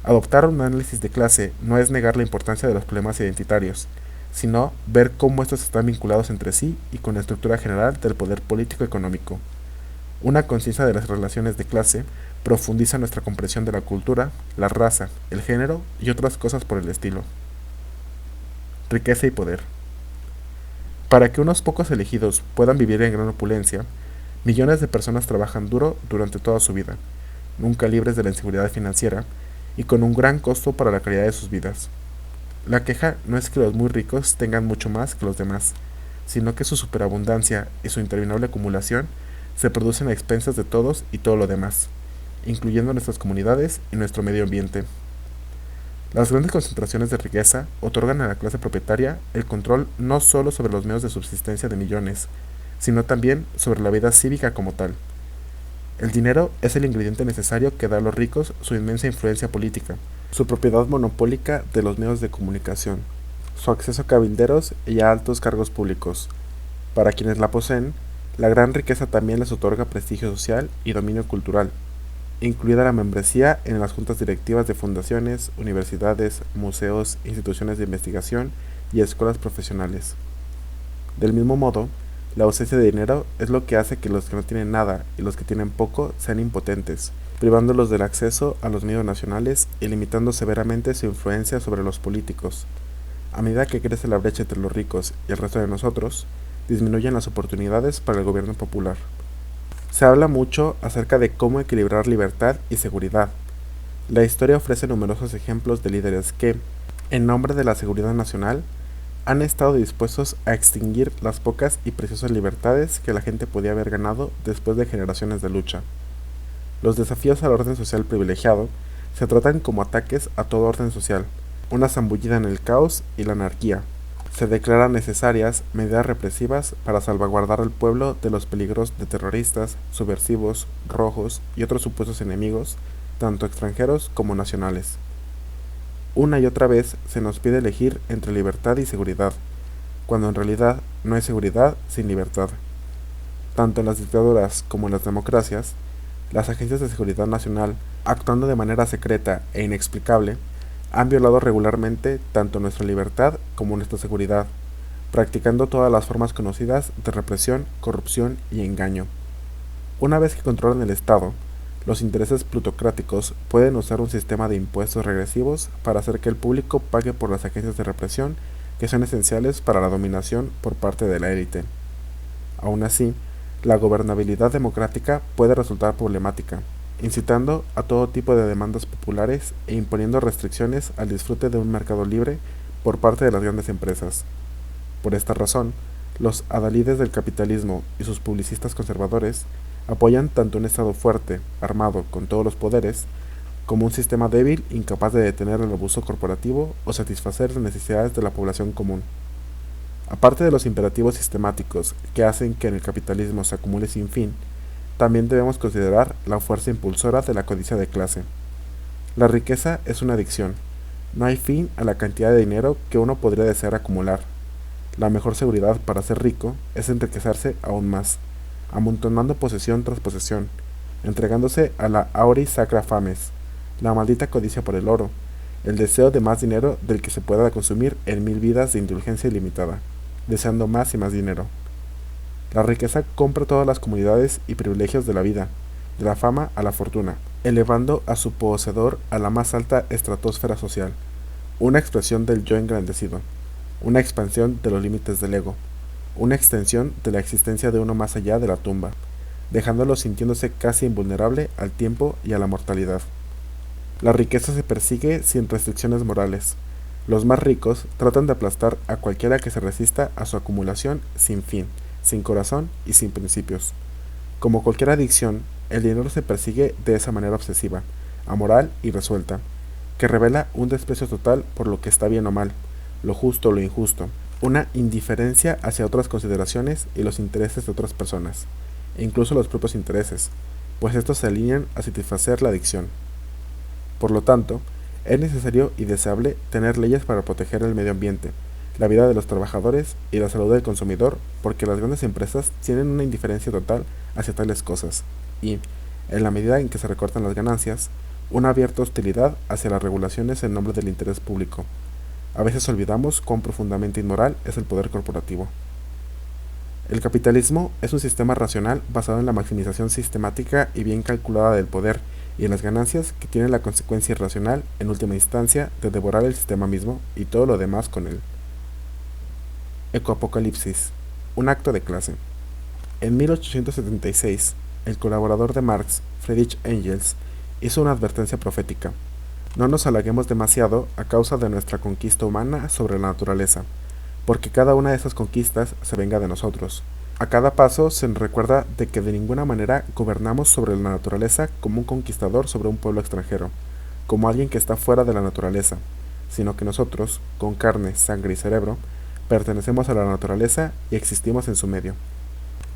Adoptar un análisis de clase no es negar la importancia de los problemas identitarios, sino ver cómo estos están vinculados entre sí y con la estructura general del poder político-económico. Una conciencia de las relaciones de clase profundiza nuestra comprensión de la cultura, la raza, el género y otras cosas por el estilo. Riqueza y poder. Para que unos pocos elegidos puedan vivir en gran opulencia, millones de personas trabajan duro durante toda su vida, nunca libres de la inseguridad financiera y con un gran costo para la calidad de sus vidas. La queja no es que los muy ricos tengan mucho más que los demás, sino que su superabundancia y su interminable acumulación se producen a expensas de todos y todo lo demás, incluyendo nuestras comunidades y nuestro medio ambiente. Las grandes concentraciones de riqueza otorgan a la clase propietaria el control no solo sobre los medios de subsistencia de millones, sino también sobre la vida cívica como tal. El dinero es el ingrediente necesario que da a los ricos su inmensa influencia política, su propiedad monopólica de los medios de comunicación, su acceso a cabilderos y a altos cargos públicos. Para quienes la poseen, la gran riqueza también les otorga prestigio social y dominio cultural, incluida la membresía en las juntas directivas de fundaciones, universidades, museos, instituciones de investigación y escuelas profesionales. Del mismo modo, la ausencia de dinero es lo que hace que los que no tienen nada y los que tienen poco sean impotentes, privándolos del acceso a los medios nacionales y limitando severamente su influencia sobre los políticos. A medida que crece la brecha entre los ricos y el resto de nosotros, disminuyen las oportunidades para el gobierno popular. Se habla mucho acerca de cómo equilibrar libertad y seguridad. La historia ofrece numerosos ejemplos de líderes que, en nombre de la seguridad nacional, han estado dispuestos a extinguir las pocas y preciosas libertades que la gente podía haber ganado después de generaciones de lucha. Los desafíos al orden social privilegiado se tratan como ataques a todo orden social, una zambullida en el caos y la anarquía. Se declaran necesarias medidas represivas para salvaguardar al pueblo de los peligros de terroristas, subversivos, rojos y otros supuestos enemigos, tanto extranjeros como nacionales. Una y otra vez se nos pide elegir entre libertad y seguridad, cuando en realidad no hay seguridad sin libertad. Tanto en las dictaduras como en las democracias, las agencias de seguridad nacional, actuando de manera secreta e inexplicable, han violado regularmente tanto nuestra libertad como nuestra seguridad, practicando todas las formas conocidas de represión, corrupción y engaño. Una vez que controlan el Estado, los intereses plutocráticos pueden usar un sistema de impuestos regresivos para hacer que el público pague por las agencias de represión que son esenciales para la dominación por parte de la élite. Aún así, la gobernabilidad democrática puede resultar problemática, incitando a todo tipo de demandas populares e imponiendo restricciones al disfrute de un mercado libre por parte de las grandes empresas. Por esta razón, los adalides del capitalismo y sus publicistas conservadores apoyan tanto un Estado fuerte, armado con todos los poderes, como un sistema débil incapaz de detener el abuso corporativo o satisfacer las necesidades de la población común. Aparte de los imperativos sistemáticos que hacen que en el capitalismo se acumule sin fin, también debemos considerar la fuerza impulsora de la codicia de clase. La riqueza es una adicción. No hay fin a la cantidad de dinero que uno podría desear acumular. La mejor seguridad para ser rico es enriquecerse aún más, amontonando posesión tras posesión, entregándose a la auris sacra fames, la maldita codicia por el oro, el deseo de más dinero del que se pueda consumir en 1000 vidas de indulgencia ilimitada, deseando más y más dinero. La riqueza compra todas las comodidades y privilegios de la vida, de la fama a la fortuna, elevando a su poseedor a la más alta estratosfera social, una expresión del yo engrandecido, una expansión de los límites del ego, una extensión de la existencia de uno más allá de la tumba, dejándolo sintiéndose casi invulnerable al tiempo y a la mortalidad. La riqueza se persigue sin restricciones morales. Los más ricos tratan de aplastar a cualquiera que se resista a su acumulación sin fin, sin corazón y sin principios. Como cualquier adicción, el dinero se persigue de esa manera obsesiva, amoral y resuelta, que revela un desprecio total por lo que está bien o mal, lo justo o lo injusto, una indiferencia hacia otras consideraciones y los intereses de otras personas, e incluso los propios intereses, pues estos se alinean a satisfacer la adicción. Por lo tanto, es necesario y deseable tener leyes para proteger el medio ambiente, la vida de los trabajadores y la salud del consumidor, porque las grandes empresas tienen una indiferencia total hacia tales cosas y, en la medida en que se recortan las ganancias, una abierta hostilidad hacia las regulaciones en nombre del interés público. A veces olvidamos cuán profundamente inmoral es el poder corporativo. El capitalismo es un sistema racional basado en la maximización sistemática y bien calculada del poder y en las ganancias que tiene la consecuencia irracional, en última instancia, de devorar el sistema mismo y todo lo demás con él. Ecoapocalipsis, un acto de clase. En 1876, el colaborador de Marx, Friedrich Engels, hizo una advertencia profética. No nos halaguemos demasiado a causa de nuestra conquista humana sobre la naturaleza, porque cada una de esas conquistas se venga de nosotros. A cada paso se nos recuerda de que de ninguna manera gobernamos sobre la naturaleza como un conquistador sobre un pueblo extranjero, como alguien que está fuera de la naturaleza, sino que nosotros, con carne, sangre y cerebro, pertenecemos a la naturaleza y existimos en su medio.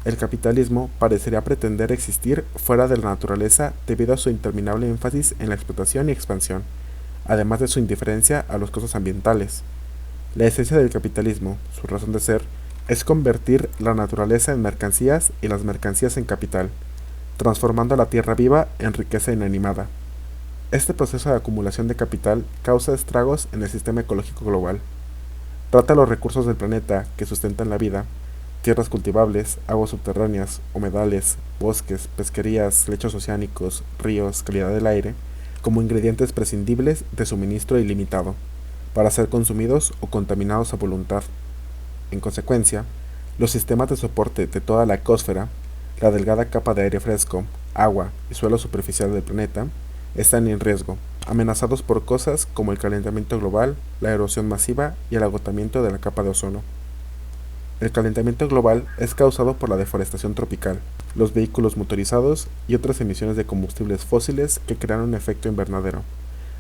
El capitalismo parecería pretender existir fuera de la naturaleza debido a su interminable énfasis en la explotación y expansión, además de su indiferencia a los costos ambientales. La esencia del capitalismo, su razón de ser, es convertir la naturaleza en mercancías y las mercancías en capital, transformando la tierra viva en riqueza inanimada. Este proceso de acumulación de capital causa estragos en el sistema ecológico global. Trata los recursos del planeta que sustentan la vida, tierras cultivables, aguas subterráneas, humedales, bosques, pesquerías, lechos oceánicos, ríos, calidad del aire, como ingredientes prescindibles de suministro ilimitado, para ser consumidos o contaminados a voluntad. En consecuencia, los sistemas de soporte de toda la ecosfera, la delgada capa de aire fresco, agua y suelo superficial del planeta, están en riesgo, amenazados por cosas como el calentamiento global, la erosión masiva y el agotamiento de la capa de ozono. El calentamiento global es causado por la deforestación tropical, los vehículos motorizados y otras emisiones de combustibles fósiles que crean un efecto invernadero,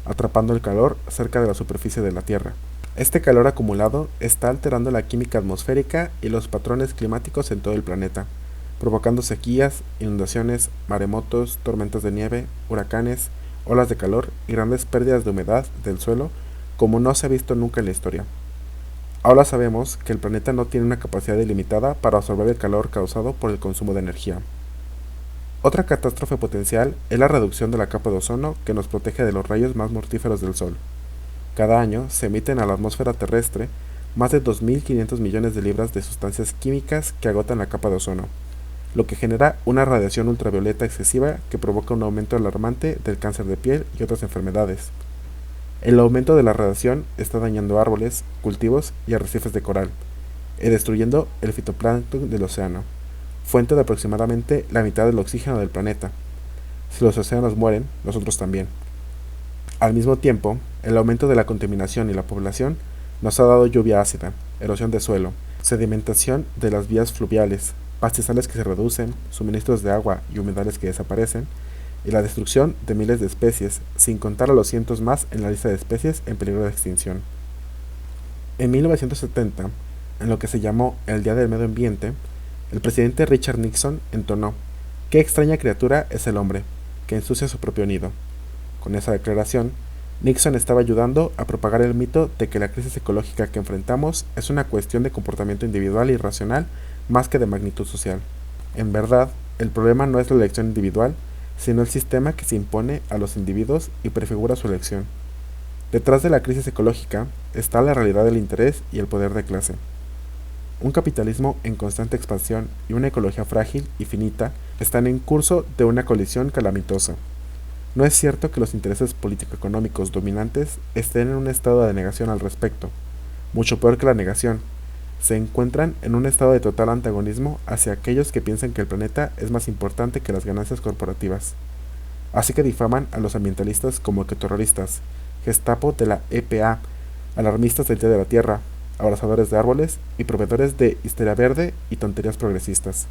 atrapando el calor cerca de la superficie de la Tierra. Este calor acumulado está alterando la química atmosférica y los patrones climáticos en todo el planeta, provocando sequías, inundaciones, maremotos, tormentas de nieve, huracanes, olas de calor y grandes pérdidas de humedad del suelo como no se ha visto nunca en la historia. Ahora sabemos que el planeta no tiene una capacidad ilimitada para absorber el calor causado por el consumo de energía. Otra catástrofe potencial es la reducción de la capa de ozono que nos protege de los rayos más mortíferos del Sol. Cada año se emiten a la atmósfera terrestre más de 2.500 millones de libras de sustancias químicas que agotan la capa de ozono, lo que genera una radiación ultravioleta excesiva que provoca un aumento alarmante del cáncer de piel y otras enfermedades. El aumento de la radiación está dañando árboles, cultivos y arrecifes de coral, y destruyendo el fitoplancton del océano, fuente de aproximadamente la mitad del oxígeno del planeta. Si los océanos mueren, nosotros también. Al mismo tiempo, el aumento de la contaminación y la población nos ha dado lluvia ácida, erosión de suelo, sedimentación de las vías fluviales, pastizales que se reducen, suministros de agua y humedales que desaparecen, y la destrucción de miles de especies, sin contar a los cientos más en la lista de especies en peligro de extinción. En 1970, en lo que se llamó el Día del Medio Ambiente, el presidente Richard Nixon entonó: «Qué extraña criatura es el hombre, que ensucia su propio nido». Con esa declaración, Nixon estaba ayudando a propagar el mito de que la crisis ecológica que enfrentamos es una cuestión de comportamiento individual y racional más que de magnitud social. En verdad, el problema no es la elección individual, sino el sistema que se impone a los individuos y prefigura su elección. Detrás de la crisis ecológica está la realidad del interés y el poder de clase. un capitalismo en constante expansión y una ecología frágil y finita están en curso de una colisión calamitosa. No es cierto que los intereses político-económicos dominantes estén en un estado de negación al respecto. Mucho peor que la negación, se encuentran en un estado de total antagonismo hacia aquellos que piensan que el planeta es más importante que las ganancias corporativas. Así que difaman a los ambientalistas como ecoterroristas, Gestapo de la EPA, alarmistas del Día de la Tierra, abrazadores de árboles y proveedores de histeria verde y tonterías progresistas.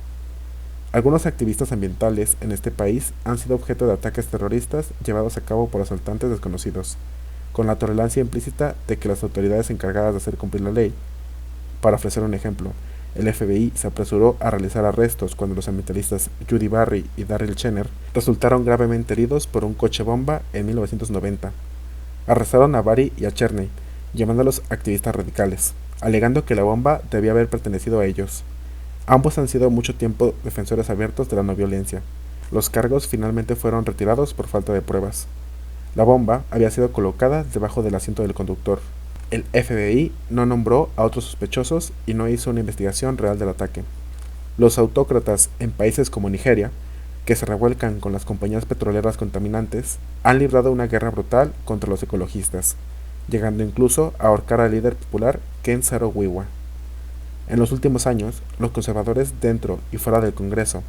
Algunos activistas ambientales en este país han sido objeto de ataques terroristas llevados a cabo por asaltantes desconocidos, con la tolerancia implícita de que las autoridades encargadas de hacer cumplir la ley. Para ofrecer un ejemplo, el FBI se apresuró a realizar arrestos cuando los ambientalistas Judy Barry y Darrell Chenner resultaron gravemente heridos por un coche bomba en 1990. Arrestaron a Barry y a Cherney, llamándolos activistas radicales, alegando que la bomba debía haber pertenecido a ellos. Ambos han sido mucho tiempo defensores abiertos de la no violencia. Los cargos finalmente fueron retirados por falta de pruebas. La bomba había sido colocada debajo del asiento del conductor. El FBI no nombró a otros sospechosos y no hizo una investigación real del ataque. Los autócratas en países como Nigeria, que se revuelcan con las compañías petroleras contaminantes, han librado una guerra brutal contra los ecologistas, llegando incluso a ahorcar al líder popular Ken Saro-Wiwa. En los últimos años, los conservadores dentro y fuera del Congreso,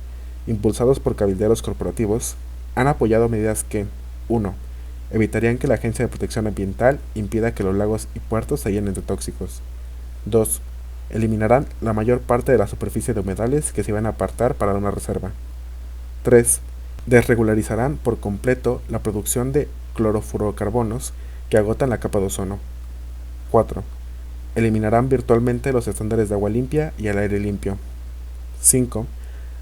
impulsados por cabilderos corporativos, han apoyado medidas que 1. Evitarían que la Agencia de Protección Ambiental impida que los lagos y puertos se llenen de tóxicos. 2. Eliminarán la mayor parte de la superficie de humedales que se iban a apartar para una reserva. 3. Desregularizarán por completo la producción de clorofluorocarbonos que agotan la capa de ozono. 4. Eliminarán virtualmente los estándares de agua limpia y el aire limpio. 5.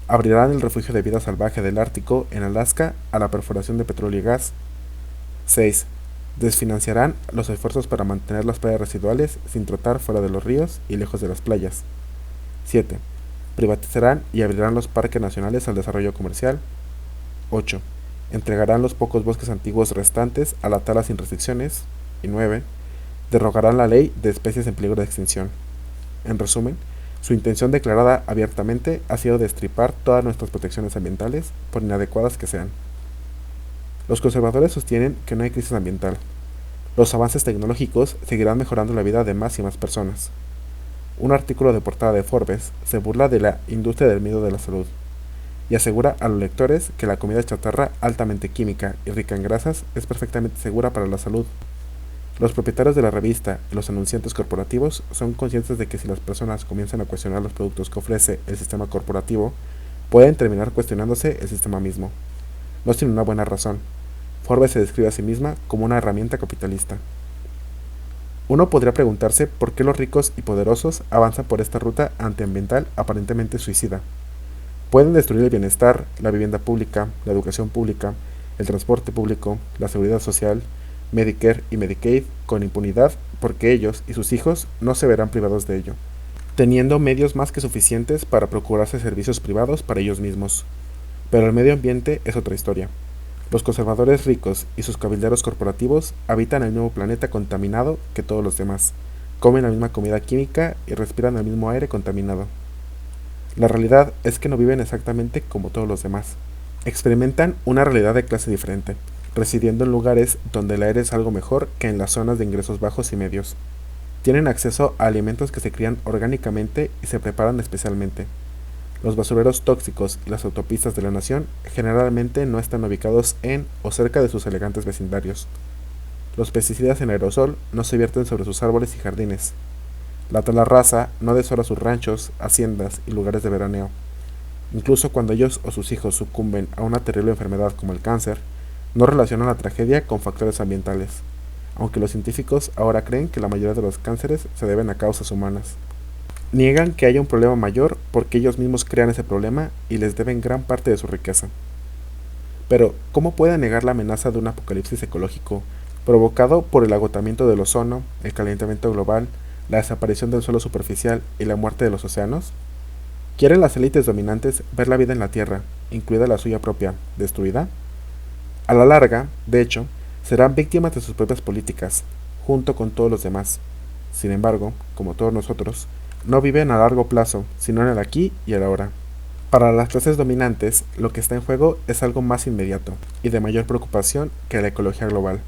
Abrirán el refugio de vida salvaje del Ártico en Alaska a la perforación de petróleo y gas. 6. Desfinanciarán los esfuerzos para mantener las playas residuales sin tratar fuera de los ríos y lejos de las playas. 7. Privatizarán y abrirán los parques nacionales al desarrollo comercial. 8. Entregarán los pocos bosques antiguos restantes a la tala sin restricciones. Y 9. Derogarán la ley de especies en peligro de extinción. En resumen, su intención declarada abiertamente ha sido destripar todas nuestras protecciones ambientales, por inadecuadas que sean. Los conservadores sostienen que no hay crisis ambiental. Los avances tecnológicos seguirán mejorando la vida de más y más personas. Un artículo de portada de Forbes se burla de la industria del miedo de la salud y asegura a los lectores que la comida chatarra altamente química y rica en grasas es perfectamente segura para la salud. Los propietarios de la revista y los anunciantes corporativos son conscientes de que si las personas comienzan a cuestionar los productos que ofrece el sistema corporativo, pueden terminar cuestionándose el sistema mismo. No sin una buena razón. Forbes se describe a sí misma como una herramienta capitalista. Uno podría preguntarse por qué los ricos y poderosos avanzan por esta ruta antiambiental aparentemente suicida. Pueden destruir el bienestar, la vivienda pública, la educación pública, el transporte público, la seguridad social, Medicare y Medicaid con impunidad porque ellos y sus hijos no se verán privados de ello, teniendo medios más que suficientes para procurarse servicios privados para ellos mismos. Pero el medio ambiente es otra historia. Los conservadores ricos y sus cabilderos corporativos habitan el mismo planeta contaminado que todos los demás, comen la misma comida química y respiran el mismo aire contaminado. La realidad es que no viven exactamente como todos los demás. Experimentan una realidad de clase diferente, residiendo en lugares donde el aire es algo mejor que en las zonas de ingresos bajos y medios. Tienen acceso a alimentos que se crían orgánicamente y se preparan especialmente. Los basureros tóxicos y las autopistas de la nación generalmente no están ubicados en o cerca de sus elegantes vecindarios. Los pesticidas en aerosol no se vierten sobre sus árboles y jardines. La tala rasa no desola sus ranchos, haciendas y lugares de veraneo. Incluso cuando ellos o sus hijos sucumben a una terrible enfermedad como el cáncer, no relacionan la tragedia con factores ambientales, aunque los científicos ahora creen que la mayoría de los cánceres se deben a causas humanas. Niegan que haya un problema mayor porque ellos mismos crean ese problema y les deben gran parte de su riqueza. Pero, ¿cómo pueden negar la amenaza de un apocalipsis ecológico provocado por el agotamiento del ozono, el calentamiento global, la desaparición del suelo superficial y la muerte de los océanos? ¿Quieren las élites dominantes ver la vida en la Tierra, incluida la suya propia, destruida? A la larga, de hecho, serán víctimas de sus propias políticas, junto con todos los demás. Sin embargo, como todos nosotros, no viven a largo plazo, sino en el aquí y el ahora. Para las clases dominantes, lo que está en juego es algo más inmediato y de mayor preocupación que la ecología global.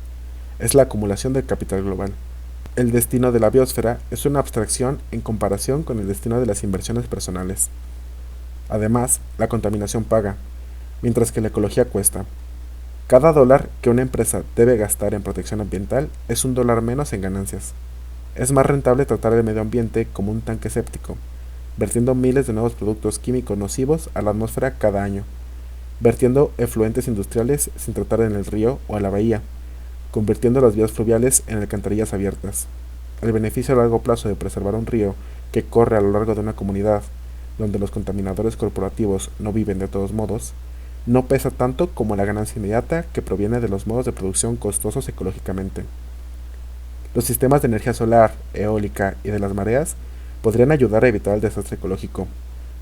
Es la acumulación del capital global. El destino de la biosfera es una abstracción en comparación con el destino de las inversiones personales. Además, la contaminación paga, mientras que la ecología cuesta. Cada dólar que una empresa debe gastar en protección ambiental es un dólar menos en ganancias. Es más rentable tratar el medio ambiente como un tanque séptico, vertiendo miles de nuevos productos químicos nocivos a la atmósfera cada año, vertiendo efluentes industriales sin tratar en el río o en la bahía, convirtiendo las vías fluviales en alcantarillas abiertas. El beneficio a largo plazo de preservar un río que corre a lo largo de una comunidad, donde los contaminadores corporativos no viven de todos modos, no pesa tanto como la ganancia inmediata que proviene de los modos de producción costosos ecológicamente. Los sistemas de energía solar, eólica y de las mareas podrían ayudar a evitar el desastre ecológico,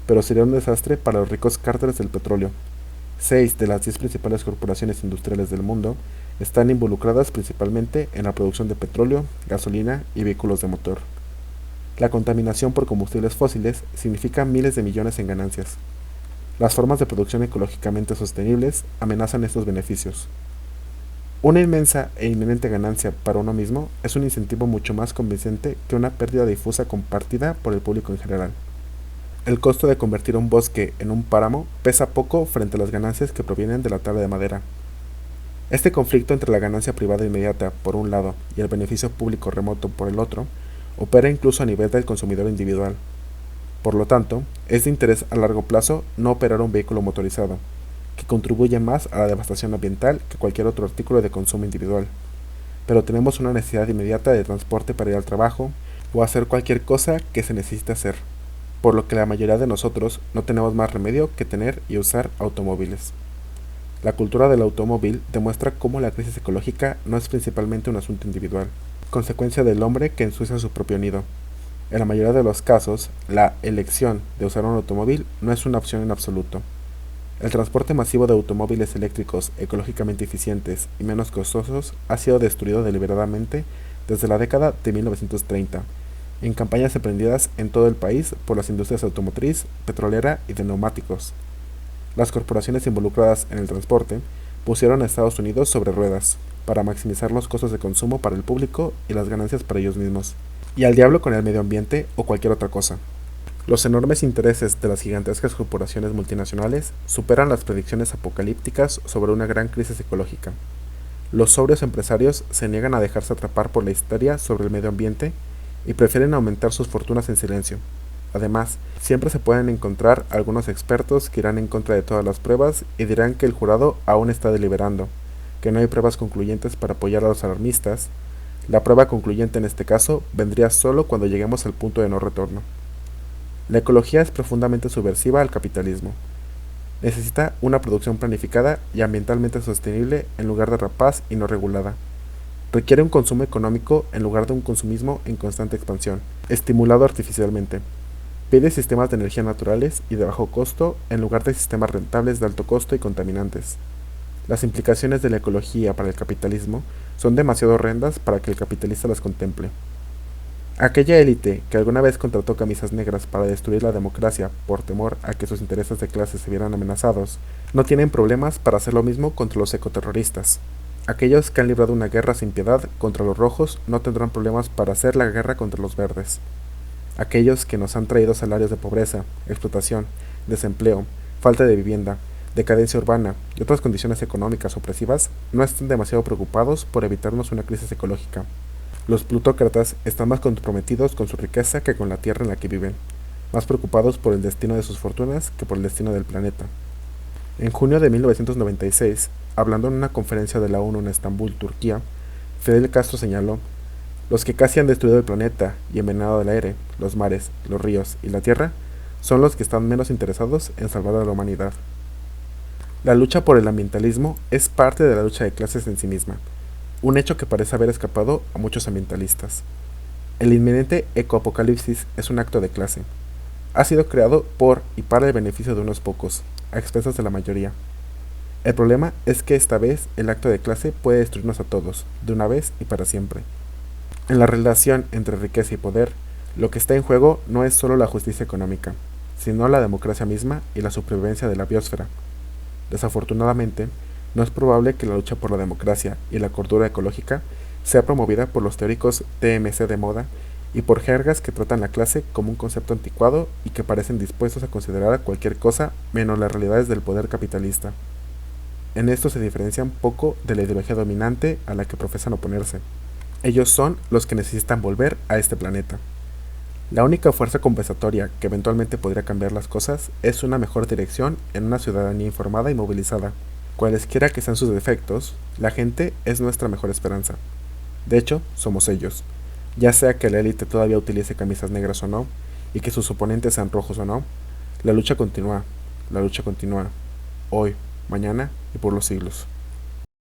pero sería un desastre para los ricos cárteles del petróleo. 6 de las 10 principales corporaciones industriales del mundo están involucradas principalmente en la producción de petróleo, gasolina y vehículos de motor. La contaminación por combustibles fósiles significa miles de millones en ganancias. Las formas de producción ecológicamente sostenibles amenazan estos beneficios. Una inmensa e inminente ganancia para uno mismo es un incentivo mucho más convincente que una pérdida difusa compartida por el público en general. El costo de convertir un bosque en un páramo pesa poco frente a las ganancias que provienen de la tala de madera. Este conflicto entre la ganancia privada inmediata por un lado y el beneficio público remoto por el otro opera incluso a nivel del consumidor individual. Por lo tanto, es de interés a largo plazo no operar un vehículo motorizado, que contribuye más a la devastación ambiental que cualquier otro artículo de consumo individual. Pero tenemos una necesidad inmediata de transporte para ir al trabajo o hacer cualquier cosa que se necesite hacer, por lo que la mayoría de nosotros no tenemos más remedio que tener y usar automóviles. La cultura del automóvil demuestra cómo la crisis ecológica no es principalmente un asunto individual, consecuencia del hombre que ensucia su propio nido. En la mayoría de los casos, la elección de usar un automóvil no es una opción en absoluto. El transporte masivo de automóviles eléctricos ecológicamente eficientes y menos costosos ha sido destruido deliberadamente desde la década de 1930, en campañas emprendidas en todo el país por las industrias automotriz, petrolera y de neumáticos. Las corporaciones involucradas en el transporte pusieron a Estados Unidos sobre ruedas, para maximizar los costos de consumo para el público y las ganancias para ellos mismos, y al diablo con el medio ambiente o cualquier otra cosa. Los enormes intereses de las gigantescas corporaciones multinacionales superan las predicciones apocalípticas sobre una gran crisis ecológica. Los sobrios empresarios se niegan a dejarse atrapar por la histeria sobre el medio ambiente y prefieren aumentar sus fortunas en silencio. Además, siempre se pueden encontrar algunos expertos que irán en contra de todas las pruebas y dirán que el jurado aún está deliberando, que no hay pruebas concluyentes para apoyar a los alarmistas. La prueba concluyente en este caso vendría solo cuando lleguemos al punto de no retorno. La ecología es profundamente subversiva al capitalismo. Necesita una producción planificada y ambientalmente sostenible en lugar de rapaz y no regulada. Requiere un consumo económico en lugar de un consumismo en constante expansión, estimulado artificialmente. Pide sistemas de energía naturales y de bajo costo en lugar de sistemas rentables de alto costo y contaminantes. Las implicaciones de la ecología para el capitalismo son demasiado horrendas para que el capitalista las contemple. Aquella élite que alguna vez contrató camisas negras para destruir la democracia por temor a que sus intereses de clase se vieran amenazados, no tienen problemas para hacer lo mismo contra los ecoterroristas. Aquellos que han librado una guerra sin piedad contra los rojos no tendrán problemas para hacer la guerra contra los verdes. Aquellos que nos han traído salarios de pobreza, explotación, desempleo, falta de vivienda, decadencia urbana y otras condiciones económicas opresivas no están demasiado preocupados por evitarnos una crisis ecológica. Los plutócratas están más comprometidos con su riqueza que con la tierra en la que viven, más preocupados por el destino de sus fortunas que por el destino del planeta. En junio de 1996, hablando en una conferencia de la ONU en Estambul, Turquía, Fidel Castro señaló: los que casi han destruido el planeta y envenenado el aire, los mares, los ríos y la tierra, son los que están menos interesados en salvar a la humanidad. La lucha por el ambientalismo es parte de la lucha de clases en sí misma, un hecho que parece haber escapado a muchos ambientalistas. El inminente ecoapocalipsis es un acto de clase. Ha sido creado por y para el beneficio de unos pocos, a expensas de la mayoría. El problema es que esta vez el acto de clase puede destruirnos a todos, de una vez y para siempre. En la relación entre riqueza y poder, Lo que está en juego no es solo la justicia económica, sino la democracia misma y la supervivencia de la biosfera. Desafortunadamente, no es probable que la lucha por la democracia y la cordura ecológica sea promovida por los teóricos TMC de moda y por jergas que tratan la clase como un concepto anticuado y que parecen dispuestos a considerar cualquier cosa menos las realidades del poder capitalista. En esto se diferencian poco de la ideología dominante a la que profesan oponerse. Ellos son los que necesitan volver a este planeta. La única fuerza compensatoria que eventualmente podría cambiar las cosas es una mejor dirección en una ciudadanía informada y movilizada. Cualesquiera que sean sus defectos, la gente es nuestra mejor esperanza. De hecho, somos ellos. Ya sea que la élite todavía utilice camisas negras o no, y que sus oponentes sean rojos o no, la lucha continúa, hoy, mañana y por los siglos.